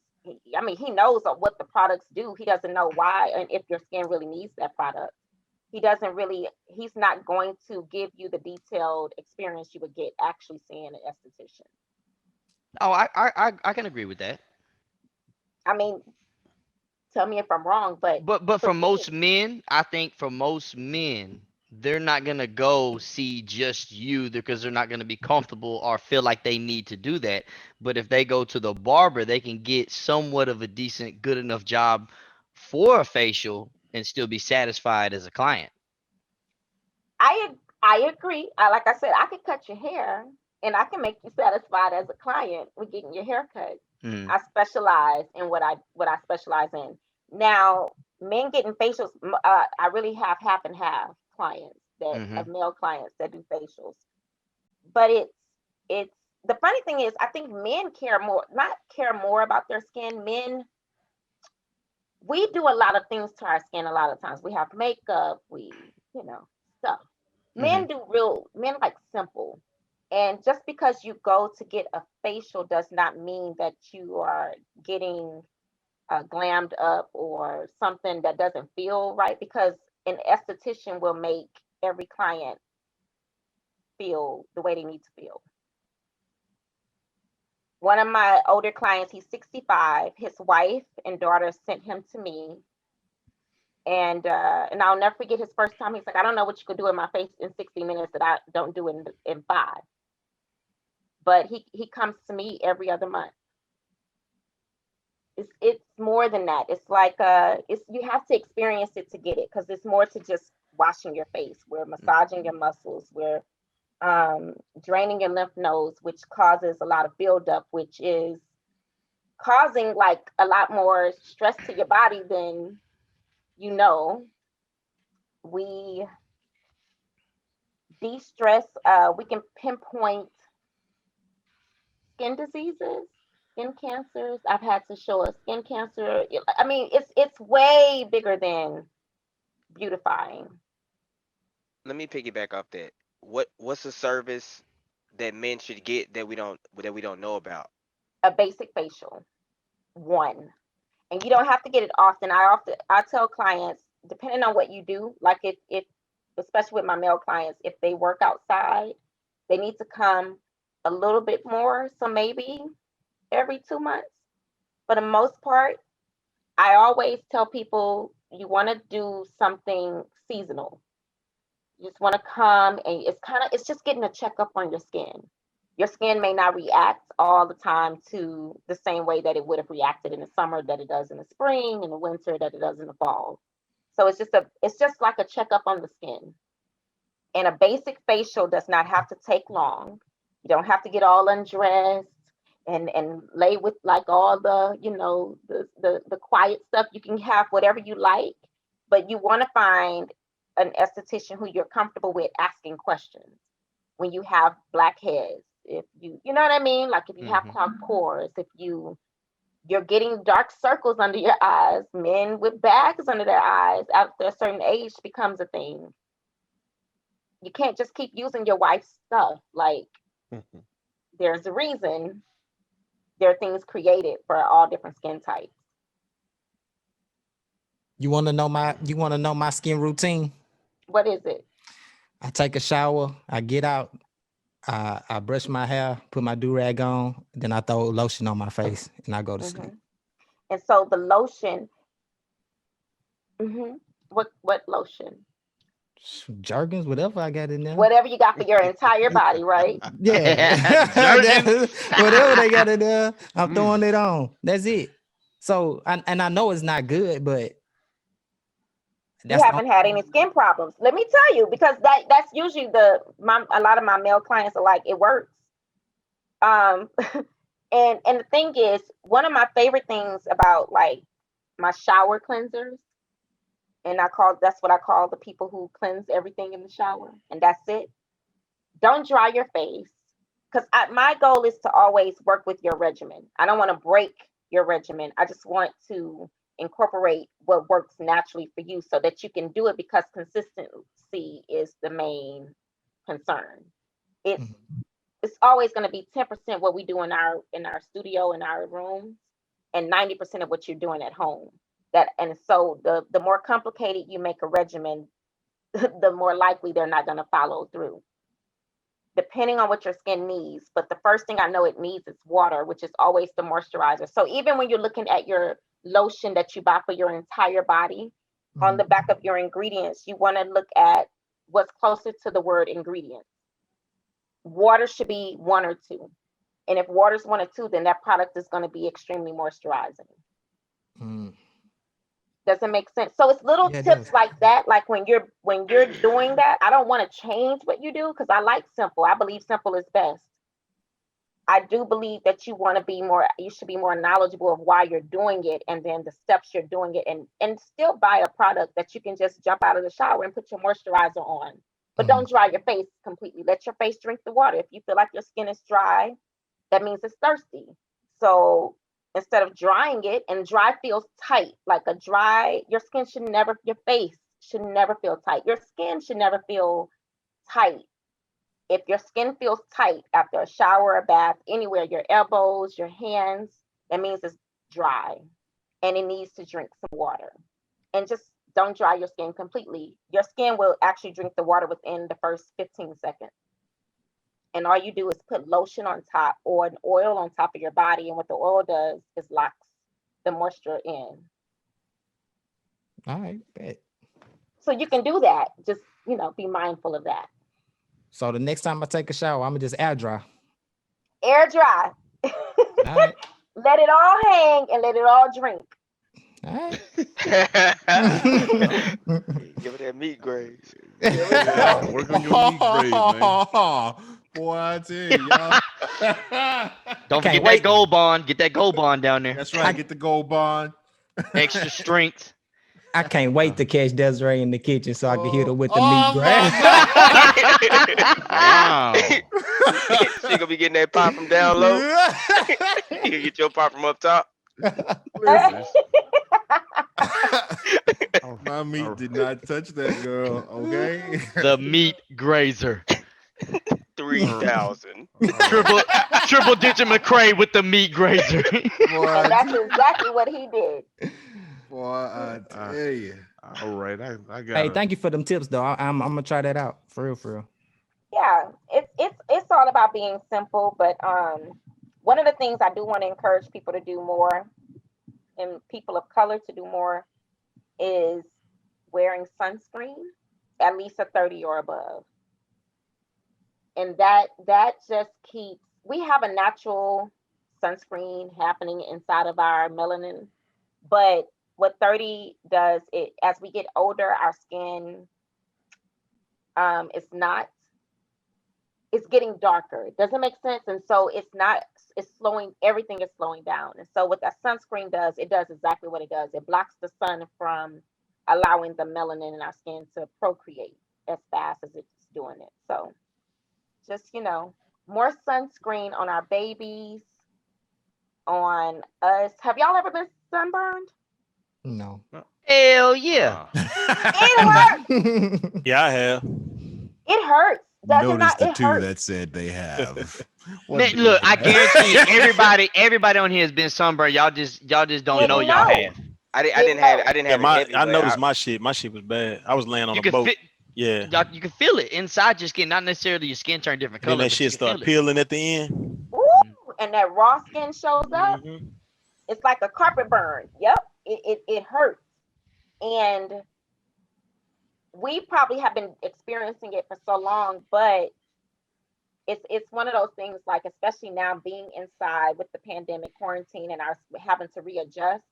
I mean, he knows what the products do. He doesn't know why and if your skin really needs that product. He doesn't really. He's not going to give you the detailed experience you would get actually seeing an esthetician. Oh, I can agree with that. I mean, tell me if I'm wrong, but But for for me, most men, I think for most men, they're not gonna go see just you because they're not gonna be comfortable or feel like they need to do that. But if they go to the barber, they can get somewhat of a decent, good enough job for a facial and still be satisfied as a client. I agree. Like I said, I could cut your hair and I can make you satisfied as a client with getting your hair cut. Mm, I specialize in what I specialize in. Now, men getting facials, I really have half and half clients that mm-hmm. of male clients that do facials. But it's the funny thing is I think men care more, not care more about their skin. Men, we do a lot of things to our skin a lot of times. We have makeup, we, stuff. Mm-hmm. Men like simple. And just because you go to get a facial does not mean that you are getting glammed up or something that doesn't feel right, because an esthetician will make every client feel the way they need to feel. One of my older clients, he's 65. His wife and daughter sent him to me, and I'll never forget his first time. He's like, I don't know what you could do in my face in 60 minutes that I don't do in 5. But he comes to me every other month. It's more than that. It's like it's you have to experience it to get it, because it's more to just washing your face. We're massaging your muscles. We're draining your lymph nodes, which causes a lot of buildup, which is causing like a lot more stress to your body than you know. We de-stress. We can pinpoint skin diseases, skin cancers. I've had to show a skin cancer. I mean, it's way bigger than beautifying. Let me piggyback off that. What's a service that men should get that we don't know about? A basic facial, one, and you don't have to get it often. I tell clients, depending on what you do, like if especially with my male clients, if they work outside, they need to come a little bit more. So maybe every 2 months. For the most part, I always tell people you want to do something seasonal. You just want to come, and it's just getting a checkup on your skin. Your skin may not react all the time to the same way that it would have reacted in the summer, that it does in the spring, in the winter, that it does in the fall. So it's just like a checkup on the skin. And a basic facial does not have to take long. You don't have to get all undressed and lay with like all the, the quiet stuff. You can have whatever you like, but you want to find an esthetician who you're comfortable with asking questions. When you have blackheads, if you know what I mean, like if you have Hmm. clogged pores, if you're getting dark circles under your eyes, men with bags under their eyes after a certain age becomes a thing. You can't just keep using your wife's stuff. Like, there's a reason there are things created for all different skin types. You want to know my skin routine? What is it? I take a shower, I get out, I brush my hair, put my do-rag on, then I throw lotion on my face and I go to sleep. Hmm. And so the lotion, hmm what lotion? Jergens, whatever I got in there. Whatever you got for your entire body, right? Yeah. Jergens. Whatever they got in there, I'm Mm. throwing it on. That's it. So and I know it's not good, but You that's the haven't had any skin problems. Let me tell you, because that's usually a lot of my male clients are like, it works. Um, and the thing is, one of my favorite things about like my shower cleansers, and that's what I call the people who cleanse everything in the shower, and that's it. Don't dry your face, because my goal is to always work with your regimen. I don't want to break your regimen. I just want to incorporate what works naturally for you so that you can do it, because consistency is the main concern. It's Mhm. it's always going to be 10% what we do in our studio, in our rooms, and 90% of what you're doing at home. And so the more complicated you make a regimen, the more likely they're not going to follow through, depending on what your skin needs. But the first thing I know it needs is water, which is always the moisturizer. So even when you're looking at your lotion that you buy for your entire body, on the Mhm. back of your ingredients, you want to look at what's closer to the word ingredients. Water should be one or two. And if water's one or two, then that product is going to be extremely moisturizing. Mm. Doesn't make sense. So it's little Yeah, it tips does. like that. Like when you're doing that, I don't want to change what you do, because I like simple. I believe simple is best. I do believe that you should be more knowledgeable of why you're doing it, and then the steps you're doing it, and still buy a product that you can just jump out of the shower and put your moisturizer on. But Mhm. don't dry your face completely. Let your face drink the water. If you feel like your skin is dry, that means it's thirsty. So instead of drying it, and dry feels tight, like your skin should never, your face should never feel tight. Your skin should never feel tight. If your skin feels tight after a shower or bath, anywhere, your elbows, your hands, that means it's dry and it needs to drink some water. And just don't dry your skin completely. Your skin will actually drink the water within the first 15 seconds. And all you do is put lotion on top or an oil on top of your body. And what the oil does is locks the moisture in. All right, bet. So you can do that. Just, be mindful of that. So the next time I take a shower, I'm gonna just air dry. Air dry. All right. Let it all hang and let it all drink. All right. Give it that meat graze. There we Yeah, go. work on your meat grade, man. Boy, I tell you, y'all. Don't Can't forget wait. that gold bond. Get that gold bond down there. That's right. Get the gold bond. Extra strength. I can't wait to catch Desiree in the kitchen so I can hit her with the Oh, meat grass. Wow. She gonna be getting that pop from down low. You get your pop from up top. Listen, Oh, my meat did not touch that girl. Okay. The meat grazer. 3,000. Triple digit McCray with the meat grazer. Boy, And that's exactly what he did. boy, I tell you. all right, I got Hey, thank you for them tips though. I'm gonna try that out. For real. Yeah, it's all about being simple, but one of the things I do want to encourage people to do more, and people of color to do more, is wearing sunscreen, at least a 30 or above. And that just keeps, we have a natural sunscreen happening inside of our melanin, but what 30 does, it as we get older, our skin is not, it's getting darker. It doesn't make sense. And so it's slowing, everything is slowing down. And so what that sunscreen does, it does exactly what it does. It blocks the sun from allowing the melanin in our skin to procreate as fast as it's doing it. So just, more sunscreen on our babies, on us. Have y'all ever been sunburned? No. Hell yeah. It hurts. Yeah, I have. It hurts. Does it Notice not? the It two hurts. that said they have. Man, look, I guarantee you, everybody on here has been sunburned. Y'all just don't know Didn't y'all know. have. I Didn't didn't have know. I didn't Yeah, have it heavy, I but noticed my shit. My shit was bad. I was laying on You a can boat. fit, Yeah. you can feel it inside your skin. Not necessarily your skin turn different And then color, that but you shit can start feel it. peeling at the end. Ooh, and that raw skin shows up. Mm-hmm. It's like a carpet burn. Yep. It hurts. And we probably have been experiencing it for so long, but it's one of those things, like, especially now being inside with the pandemic quarantine and our having to readjust,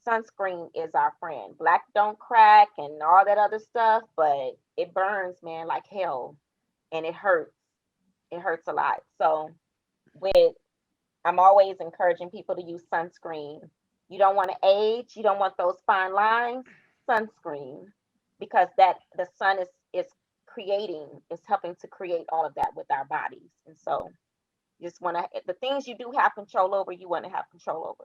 sunscreen is our friend. Black don't crack and all that other stuff, but it burns, man, like hell. And it hurts. It hurts a lot. So with I'm always encouraging people to use sunscreen. You don't want to age, you don't want those fine lines, sunscreen, because that the sun is creating, is helping to create all of that with our bodies. And so you just want to, the things you do have control over, you want to have control over.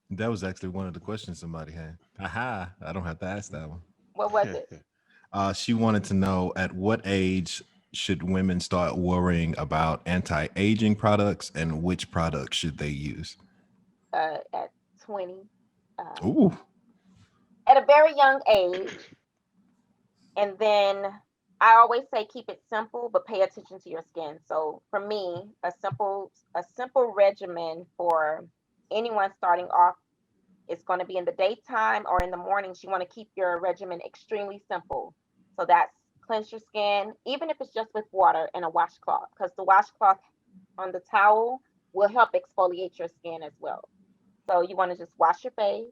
That was actually one of the questions somebody had. Aha, I don't have to ask that one. What was it? She wanted to know, at what age should women start worrying about anti-aging products, and which products should they use? At 20. Ooh. At a very young age. And then I always say keep it simple, but pay attention to your skin. So for me, a simple regimen for anyone starting off is going to be in the daytime or in the mornings. You want to keep your regimen extremely simple. So that's cleanse your skin, even if it's just with water and a washcloth, because the washcloth on the towel will help exfoliate your skin as well. So you want to just wash your face,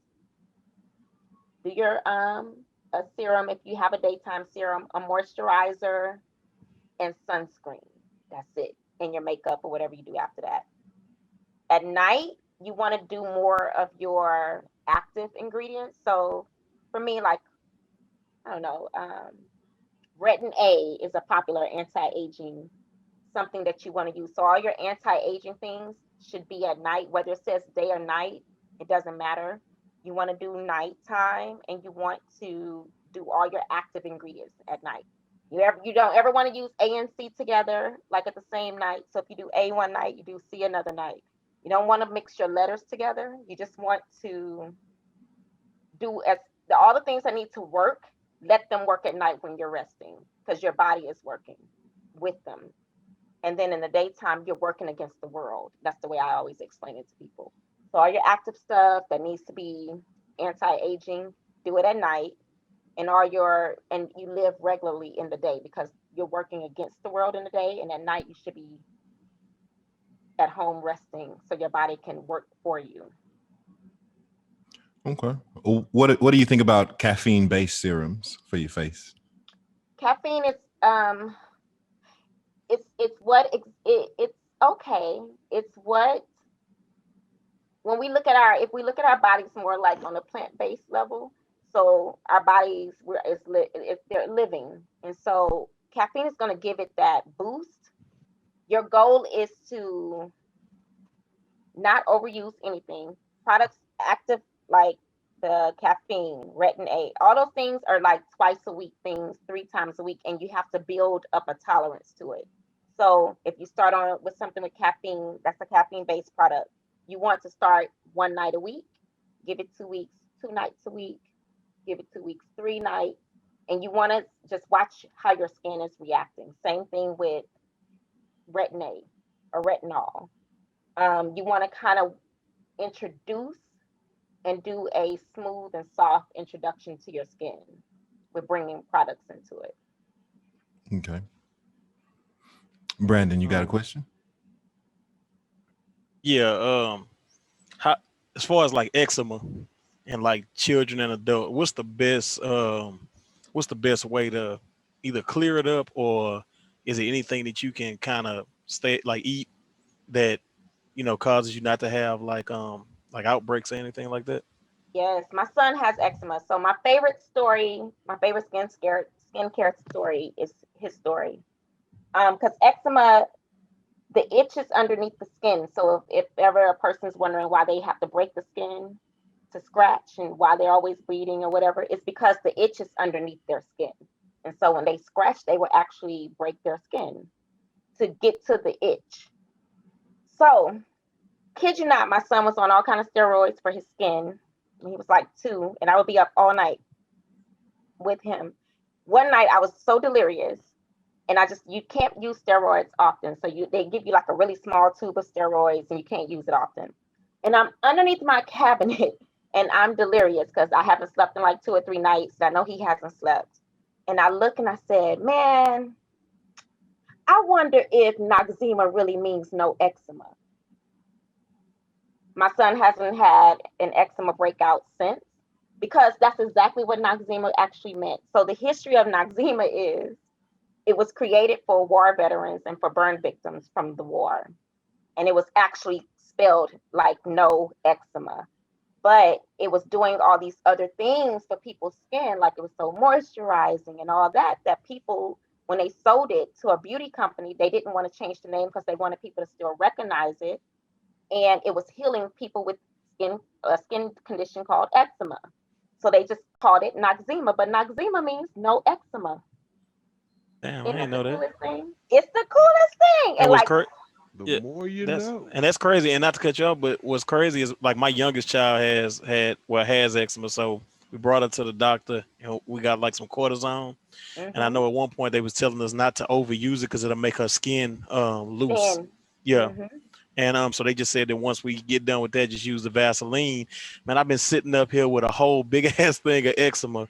do your a serum if you have a daytime serum, a moisturizer, and sunscreen. That's it. And your makeup or whatever you do after that. At night, you want to do more of your active ingredients. So for me, like, I don't know, retin A is a popular anti-aging, something that you want to use. So all your anti-aging things should be at night, whether it says day or night, it doesn't matter. You want to do nighttime, and you want to do all your active ingredients at night. You don't ever want to use A and C together like at the same night. So if you do A one night, you do C another night. You don't want to mix your letters together. You just want to do all the things that need to work, let them work at night when you're resting because your body is working with them. And then in the daytime, you're working against the world. That's the way I always explain it to people. So all your active stuff that needs to be anti-aging, do it at night. And you live regularly in the day because you're working against the world in the day, and at night you should be at home resting so your body can work for you. Okay. What do you think about caffeine-based serums for your face? Caffeine is it's what it's okay. It's what when we look at our if we look at our bodies more like on a plant-based level, so our bodies they're living, and so caffeine is going to give it that boost. Your goal is to not overuse anything. Products active like the caffeine, retin A, all those things are like twice a week things, 3 times a week, and you have to build up a tolerance to it. So if you start on with something with caffeine, that's a caffeine based product. You want to start one night a week, give it 2 weeks, 2 nights a week, give it 2 weeks, 3 nights, and you want to just watch how your skin is reacting. Same thing with retin A or retinol. You want to kind of introduce and do a smooth and soft introduction to your skin with bringing products into it. Okay. Brandon, you got a Um, question? Yeah. How as far as like eczema and like children and adult, what's the best way to either clear it up, or is it anything that you can kind of stay like eat that causes you not to have like outbreaks or anything like that? Yes, my son has eczema. So my favorite story, my favorite skincare story is his story. Because eczema, the itch is underneath the skin. So if ever a person's wondering why they have to break the skin to scratch and why they're always bleeding or whatever, it's because the itch is underneath their skin. And so when they scratch, they will actually break their skin to get to the itch. So, kid you not, my son was on all kind of steroids for his skin when he was like 2, and I would be up all night with him. One night I was so delirious, and you can't use steroids often, so they give you like a really small tube of steroids, and you can't use it often. And I'm underneath my cabinet, and I'm delirious because I haven't slept in like 2 or 3 nights. I know he hasn't slept, and I look and I said, "Man, I wonder if Noxzema really means no eczema." My son hasn't had an eczema breakout since because that's exactly what Noxzema actually meant. So the history of Noxzema is it was created for war veterans and for burn victims from the war. And it was actually spelled like no eczema. But it was doing all these other things for people's skin, like it was so moisturizing and all that, that people, when they sold it to a beauty company, they didn't want to change the name because they wanted people to still recognize it, and it was healing people with a skin condition called eczema. So they just called it Noxzema, but Noxzema means no eczema. Damn, I Isn't didn't that the know that. coolest thing? It's the coolest thing. And And what's like, crazy? the Yeah, more you that's know. and that's crazy. And not to cut you off, but what's crazy is like my youngest child has eczema, so we brought her to the doctor and we got like some cortisone. And I mm-hmm, know at one point they was telling us not to overuse it because it'll make her skin loose. thin. Yeah. Mm-hmm. And so they just said that once we get done with that, just use the Vaseline. Man, I've been sitting up here with a whole big ass thing of eczema,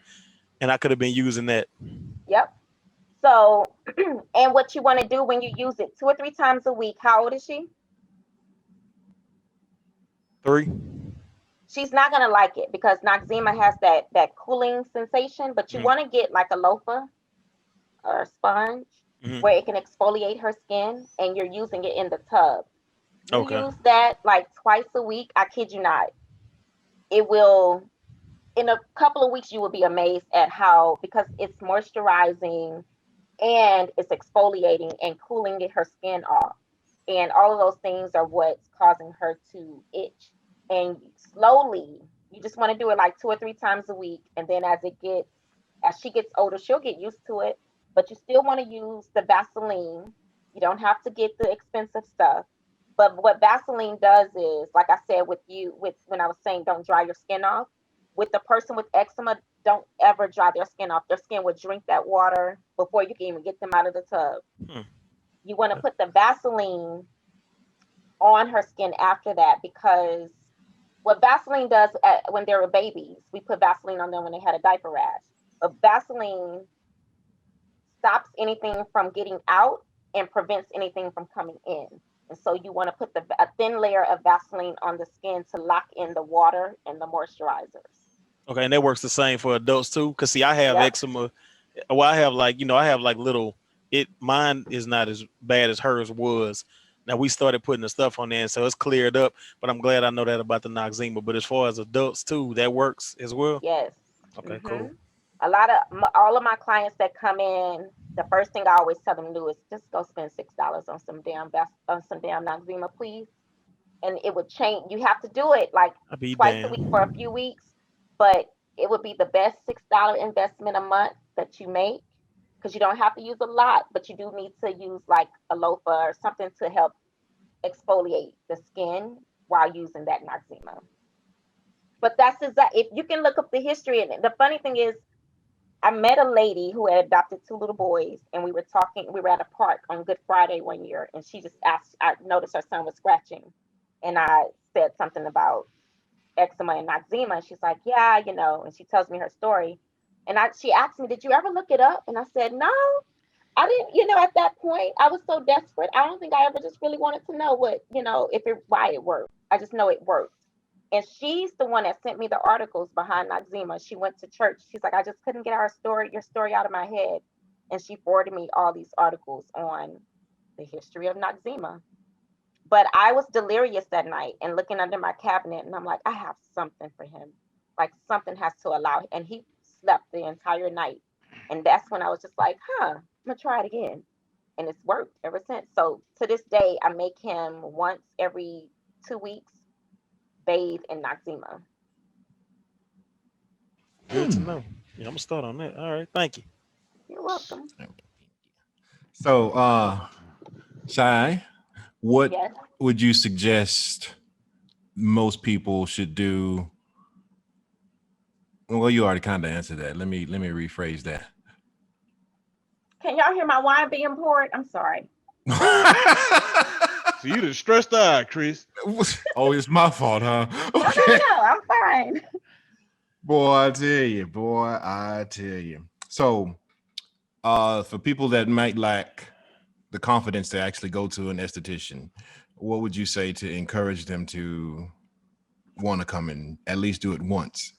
and I could have been using that. Yep. So, and what you want to do when you use it 2 or 3 times a week, how old is she? 3. She's not going to like it because Noxzema has that cooling sensation, but you Mm-hmm. want to get like a loofah or a sponge Mm-hmm. where it can exfoliate her skin, and you're using it in the tub. You Okay. use that like twice a week. I kid you not. It will, in a couple of weeks, you will be amazed at how, because it's moisturizing and it's exfoliating and cooling her skin off. And all of those things are what's causing her to itch. And slowly, you just want to do it like 2 or 3 times a week. And then as she gets older, she'll get used to it. but you still want to use the Vaseline. You don't have to get the expensive stuff. But what Vaseline does is, like I said with you, with when I was saying don't dry your skin off, with the person with eczema, don't ever dry their skin off. Their skin will drink that water before you can even get them out of the tub. Hmm. You want to put the Vaseline on her skin after that, because what Vaseline does when they were babies, we put Vaseline on them when they had a diaper rash. But Vaseline stops anything from getting out and prevents anything from coming in. And so you want to put a thin layer of Vaseline on the skin to lock in the water and the moisturizers. Okay, and that works the same for adults too. Cause see, I have Yep. eczema. Well, I have like, I have like little. Mine is not as bad as hers was. Now we started putting the stuff on there, so it's cleared up. But I'm glad I know that about the Noxzema. But as far as adults too, that works as well. Yes. Okay, cool. All of my clients that come in, the first thing I always tell them to do is just go spend $6 on some damn Noxzema, please. And it would change. You have to do it like I be twice a week for a damn. few weeks, but it would be the best $6 investment a month that you make, because you don't have to use a lot, but you do need to use like a loofah or something to help exfoliate the skin while using that Noxzema. But that's exact. If you can look up the history, and the funny thing is, I met a lady who had adopted two little boys, and we were talking. We were at a park on Good Friday one year, and she just asked. I noticed her son was scratching, and I said something about eczema and Noxzema. And she's like, "Yeah, you know." And she tells me her story, and she asked me, "Did you ever look it up?" And I said, "No, I didn't." At that point, I was so desperate. I don't think I ever just really wanted to know why it worked. I just know it worked. And she's the one that sent me the articles behind Noxzema. She went to church. She's like, I just couldn't get your story out of my head. And she forwarded me all these articles on the history of Noxzema. But I was delirious that night and looking under my cabinet, and I'm like, I have something for him. Like something has to allow. And he slept the entire night. And that's when I was just like, I'm gonna try it again. And it's worked ever since. So to this day, I make him once every 2 weeks bathe in Noxzema. Good to know. Yeah, I'm gonna start on that. All right, thank you. You're welcome. So, Shai, what Yes. would you suggest most people should do? Well, you already kind of answered that. Let me rephrase that. Can y'all hear my wine being poured? I'm sorry. So you done stressed out, Chris. Oh, it's my fault, huh? No, I'm fine. Boy, I tell you. So, for people that might lack the confidence to actually go to an esthetician, what would you say to encourage them to want to come and at least do it once?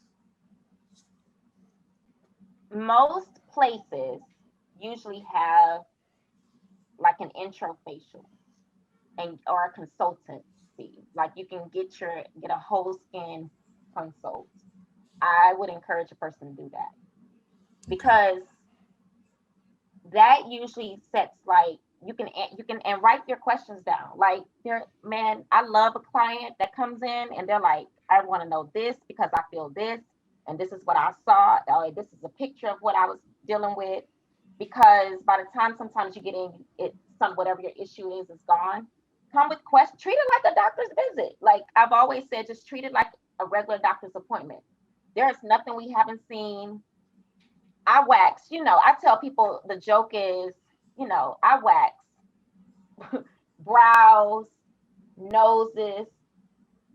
Most places usually have like an intro facial or a consultancy. Like you can get a whole skin consult. I would encourage a person to do that, because that usually sets like you can and write your questions down. Like man, I love a client that comes in and they're like, I want to know this because I feel this, and this is what I saw, or this is a picture of what I was dealing with. Because by the time sometimes you get in it, whatever your issue is gone. Come with questions. Treat it like a doctor's visit. Like I've always said, just treat it like a regular doctor's appointment. There is nothing we haven't seen. I wax. I tell people the joke is, I wax brows, noses,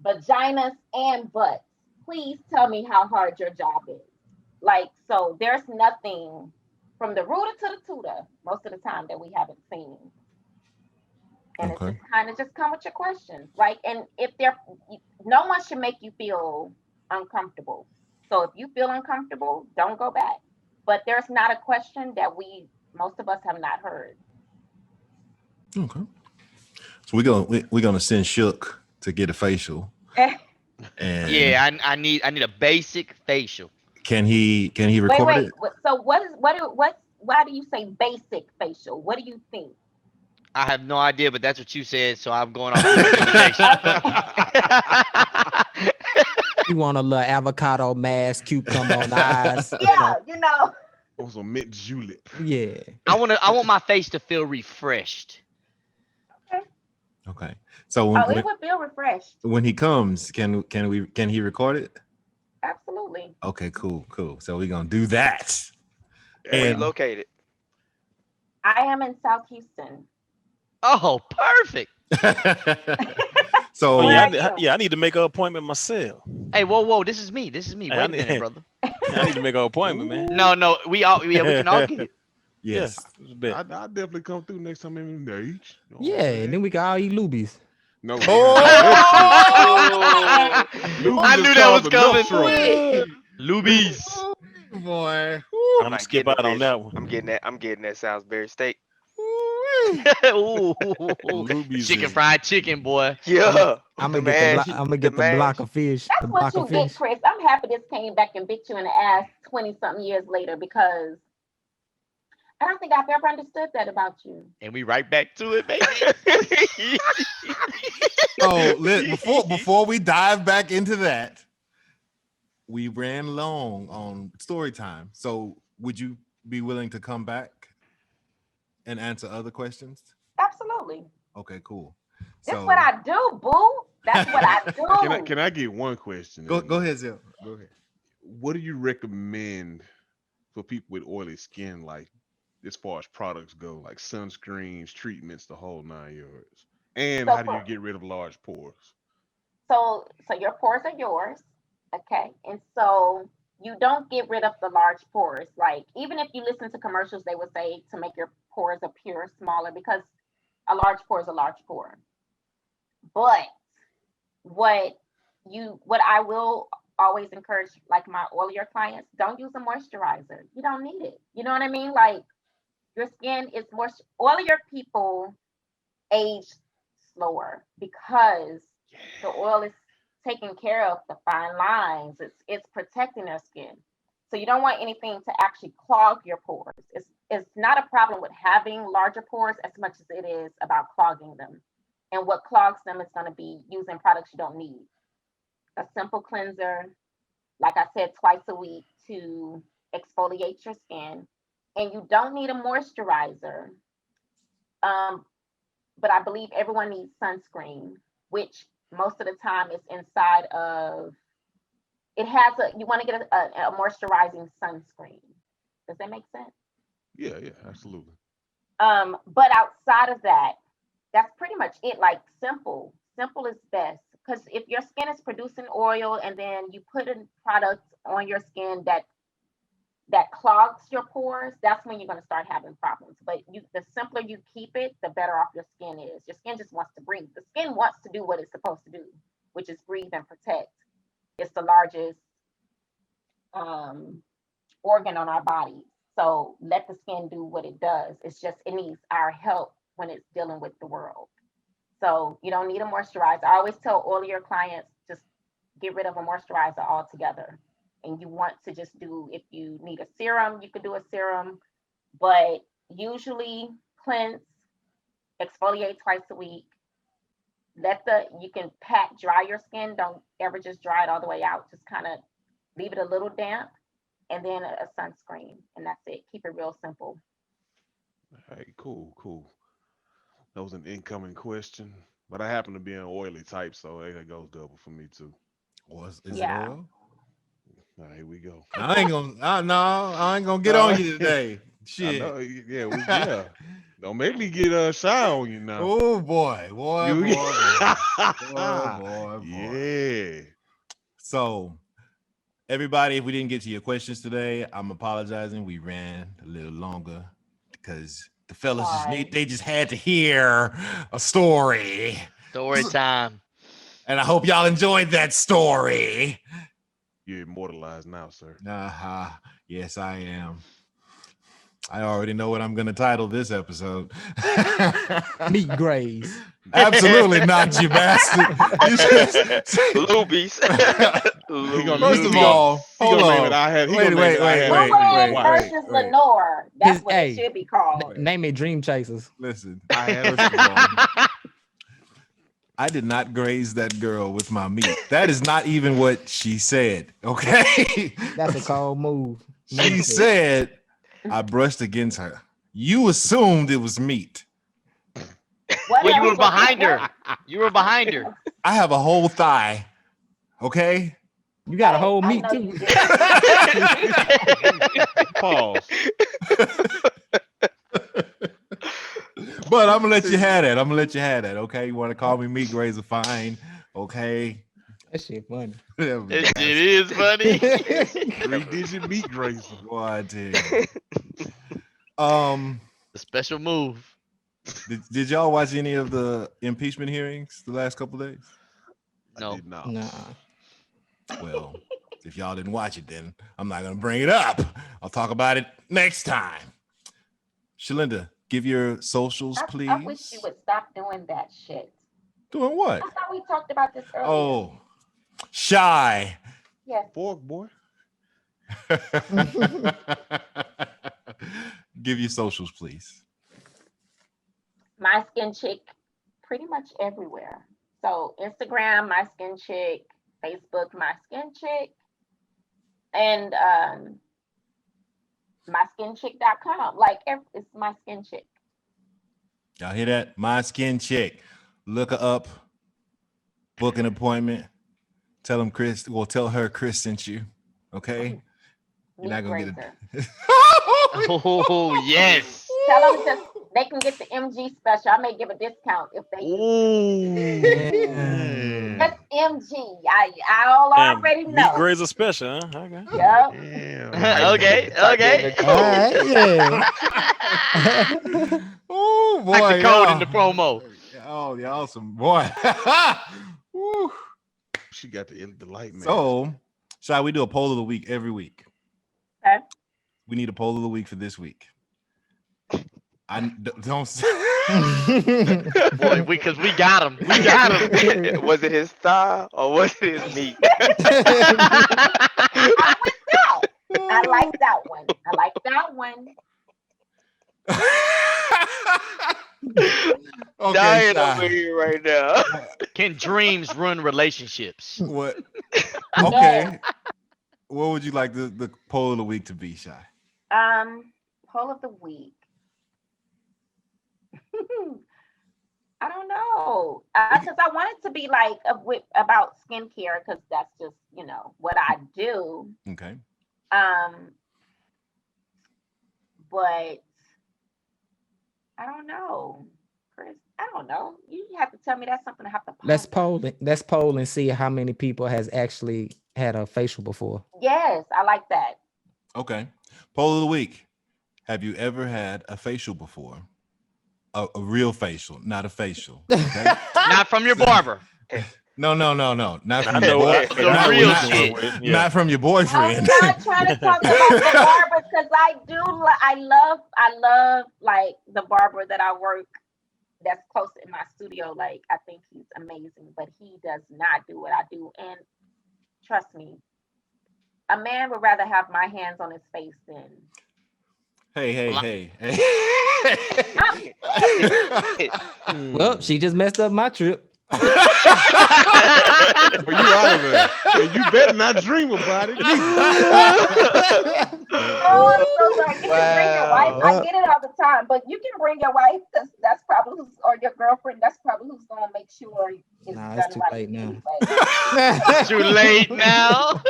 vaginas, and butts. Please tell me how hard your job is. Like, so there's nothing from the rooter to the tutor most of the time that we haven't seen. And it's just kind of just come with your questions. Like, and no one should make you feel uncomfortable. So if you feel uncomfortable, don't go back. But there's not a question that most of us have not heard. Okay. So we're gonna send Shook to get a facial. And Yeah, I need a basic facial. can he record it? So why do you say basic facial? What do you think? I have no idea, but that's what you said, so I'm going off your recommendation. You want a little avocado mask, cucumber on the eyes. Yeah, On some mint julep. Yeah. I want my face to feel refreshed. Okay. So Oh, it would feel refreshed. when he comes, can he record it? Absolutely. Okay, cool. So we're gonna do that. Where you And located? I am in South Houston. Oh, perfect. so Oh, Where yeah, are you? I need to make an appointment myself. Hey, whoa, this is me. Hey, Wait a minute, brother. I need to make an appointment, man. No, we can all get it. yes. Yeah, it's a bit. I definitely come through next time I'm in the age. Yeah, and then we can all eat Lubies. No. Oh! I knew that was coming. Lubies. Boy. I'm gonna skip out on that one. I'm getting that Salisbury steak. Ooh, Lubies chicken is- fried chicken, boy. Yeah. I'm The gonna get the mash, I'm gonna get the mash. block of fish. That's The what block you of get, fish. Chris. I'm happy this came back and bit you in the ass 20-something years later because I don't think I've ever understood that about you. And we right back to it, baby. So before we dive back into that, we ran long on story time. So would you be willing to come back and answer other questions? Absolutely. Okay, cool. This is what I do, boo. That's what I do. Can I get one question? Go ahead, Zil. Go ahead. What do you recommend for people with oily skin, like as far as products go, like sunscreens, treatments, the whole 9 yards? And So how do you for- get rid of large pores? So your pores are yours, okay? And so you don't get rid of the large pores. Like even if you listen to commercials, they would say to make your pores appear smaller because a large pore is a large pore. But what I will always encourage, like my oilier clients, don't use a moisturizer. You don't need it. You know what I mean? Like your skin is more oilier people age slower because the oil is taking care of the fine lines. It's protecting their skin. So you don't want anything to actually clog your pores. It's not a problem with having larger pores as much as it is about clogging them. And what clogs them is going to be using products you don't need. A simple cleanser, like I said, twice a week to exfoliate your skin. And you don't need a moisturizer. But I believe everyone needs sunscreen, which most of the time is inside of it has you want to get a moisturizing sunscreen. Does that make sense? Yeah, absolutely. But outside of that, that's pretty much it. Like simple is best because if your skin is producing oil and then you put a product on your skin that clogs your pores, that's when you're going to start having problems. But the simpler you keep it, the better off your skin is. Your skin just wants to breathe. The skin wants to do what it's supposed to do, which is breathe and protect. It's the largest organ on our body. So let the skin do what it does. It's just it needs our help when it's dealing with the world. So you don't need a moisturizer. I always tell oilier clients just get rid of a moisturizer altogether. And you want to just do, if you need a serum, you could do a serum, but usually cleanse, exfoliate twice a week. You can pat dry your skin. Don't ever just dry it all the way out. Just kind of leave it a little damp and then a sunscreen. And that's it. Keep it real simple. Hey, cool. That was an incoming question, but I happen to be an oily type, so it goes double for me too. Is Yeah. it oil? All right, here we go. I ain't gonna get on you today. Shit. I know, yeah. Don't make me get Shai on you now. Oh boy. Boy. Yeah. So everybody, if we didn't get to your questions today, I'm apologizing. We ran a little longer because the fellas just had to hear a story. Story time. And I hope y'all enjoyed that story. You're immortalized now, sir. Yes, I am. I already know what I'm going to title this episode. Meat graze. Absolutely not, you bastard. Lubies. First of all, hold on. Wait. LuAnn versus Lenore. That's what Hey, it should be called. Name it Dream Chasers. Listen, first of all, I did not graze that girl with my meat. That is not even what she said. Okay. That's a cold move. She said I brushed against her. You assumed it was meat. What Well, you else were was behind it? her. You were behind her. I have a whole thigh. Okay. You got a whole I meat know too. you did. Pause. But I'm gonna let you have that. Okay. You want to call me meat grazer? Fine. Okay. That shit funny. It is funny. 3-digit meat grazer. Boy, I tell you. A special move. Did y'all watch any of the impeachment hearings the last couple of days? I No. did not. Nah. Well, if y'all didn't watch it, then I'm not gonna bring it up. I'll talk about it next time. Shalinda, give your socials, please. I wish you would stop doing that shit. Doing what? I thought we talked about this earlier. Oh, Shai. Yes. Fork, boy. Give your socials, please. My Skin Chick, pretty much everywhere. So Instagram, My Skin Chick, Facebook, My Skin Chick, and myskinchick.com. Like it's My Skin Chick. Y'all hear that? My Skin Chick. Look her up. Book an appointment. Tell her Chris sent you. Okay? You're not gonna get it. Oh yes. Tell them they can get the MG special. I may give a discount if they Damn. That's MG. I already Meat know. grazer special, huh? Okay. Yep. Damn. Okay. Type in the Okay. code. All right, yeah. Oh boy. Like the code in y'all. the promo. Oh, y'all some boy. Woo. She got the light man. So, Shai, we do a poll of the week every week. Okay. We need a poll of the week for this week. I don't. Boy, because we got him. We got him. Was it his thigh or was it his meat? I went that. I like that one. Okay, Dying Shai. over here right now. Can dreams ruin relationships? What? Okay. What would you like the poll of the week to be, Shai? Poll of the week. I don't know, because I want it to be like about skincare, because that's just what I do. Okay. But I don't know, Chris. I don't know. You have to tell me. That's something I have to ponder. Let's poll and see how many people has actually had a facial before. Yes, I like that. Okay. Poll of the week. Have you ever had a facial before? A real facial, not a facial. Okay? Not from your barber. No. Not from I your know boy. what The not, real not- shit. Not from your boyfriend. I'm not trying to talk about the barber, because I love like the barber that I work that's close in my studio. Like, I think he's amazing, but he does not do what I do. And trust me, a man would rather have my hands on his face than Hey. Well, she just messed up my trip. Well, you out of there. And you better not dream about it. Oh, I'm so sorry. You can bring your wife. Wow. I get it all the time, but you can bring your wife, because that's probably or your girlfriend. That's probably who's gonna make sure it's Nah, done it's too right. late now. Anyway. Too late now.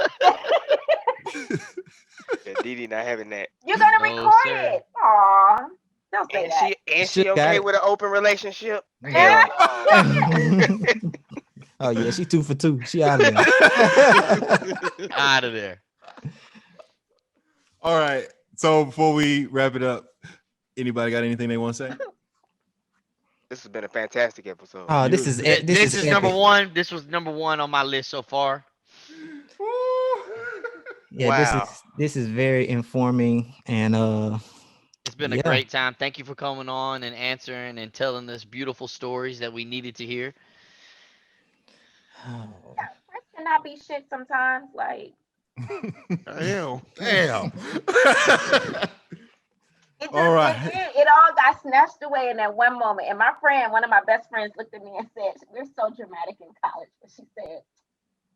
Yeah, Didi not having that. You're gonna No, record sir. it. Aw, don't say And that. she Got okay it. with an open relationship? Yeah. Hell no. Oh yeah, she 2 for 2. She out of there. Out of there. All right. So before we wrap it up, anybody got anything they want to say? This has been a fantastic episode. Oh, this is This is number epic. one. This was number one on my list so far. Yeah, Wow. this is very informing, and It's been a yeah. great time. Thank you for coming on and answering and telling us beautiful stories that we needed to hear. Chris cannot be shit sometimes. Like, Damn. Damn. it All right. it all got snatched away in that one moment. And my friend, one of my best friends, looked at me and said, "We're so dramatic in college." But she said,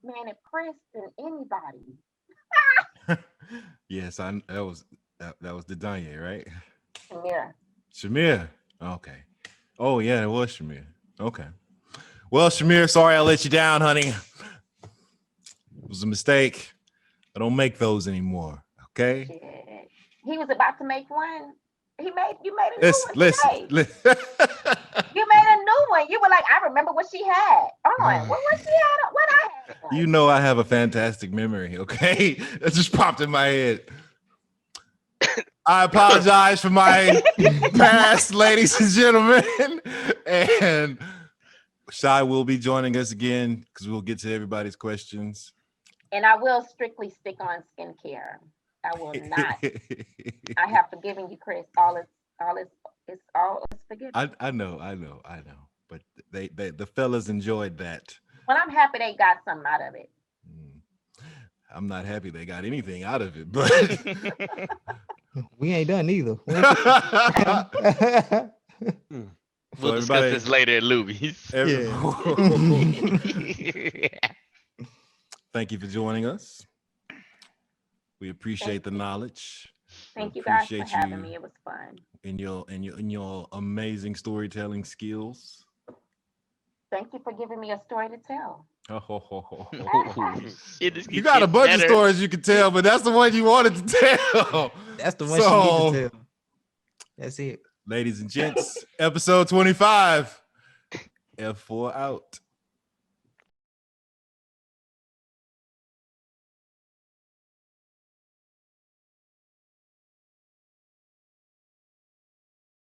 "Man, if Chris than anybody." Yes, that was That was the Danye, right? Shamir. Shamir. Okay. Oh yeah, it was Shamir. Okay. Well, Shamir, sorry I let you down, honey. It was a mistake. I don't make those anymore. Okay. Shit. He was about to make one. You made a new one today. Listen. You made a new one. You were like, I remember what she had on. What was she had? What I had on? You know I have a fantastic memory, okay? That just popped in my head. I apologize for my past, ladies and gentlemen. And Shai will be joining us again because we'll get to everybody's questions. And I will strictly stick on skincare. I will not. I have forgiven you, Chris. All is forgiven. I know. But they the fellas enjoyed that. Well, I'm happy they got something out of it. I'm not happy they got anything out of it, but We ain't done either. We'll discuss this later at Louis. Thank you for joining us. We appreciate the knowledge. Thank you guys for having me. It was fun. In your amazing storytelling skills. Thank you for giving me a story to tell. You got a bunch of stories you can tell, but that's the one you wanted to tell. That's the one she needs to tell. That's it. Ladies and gents, episode 25. F4 out.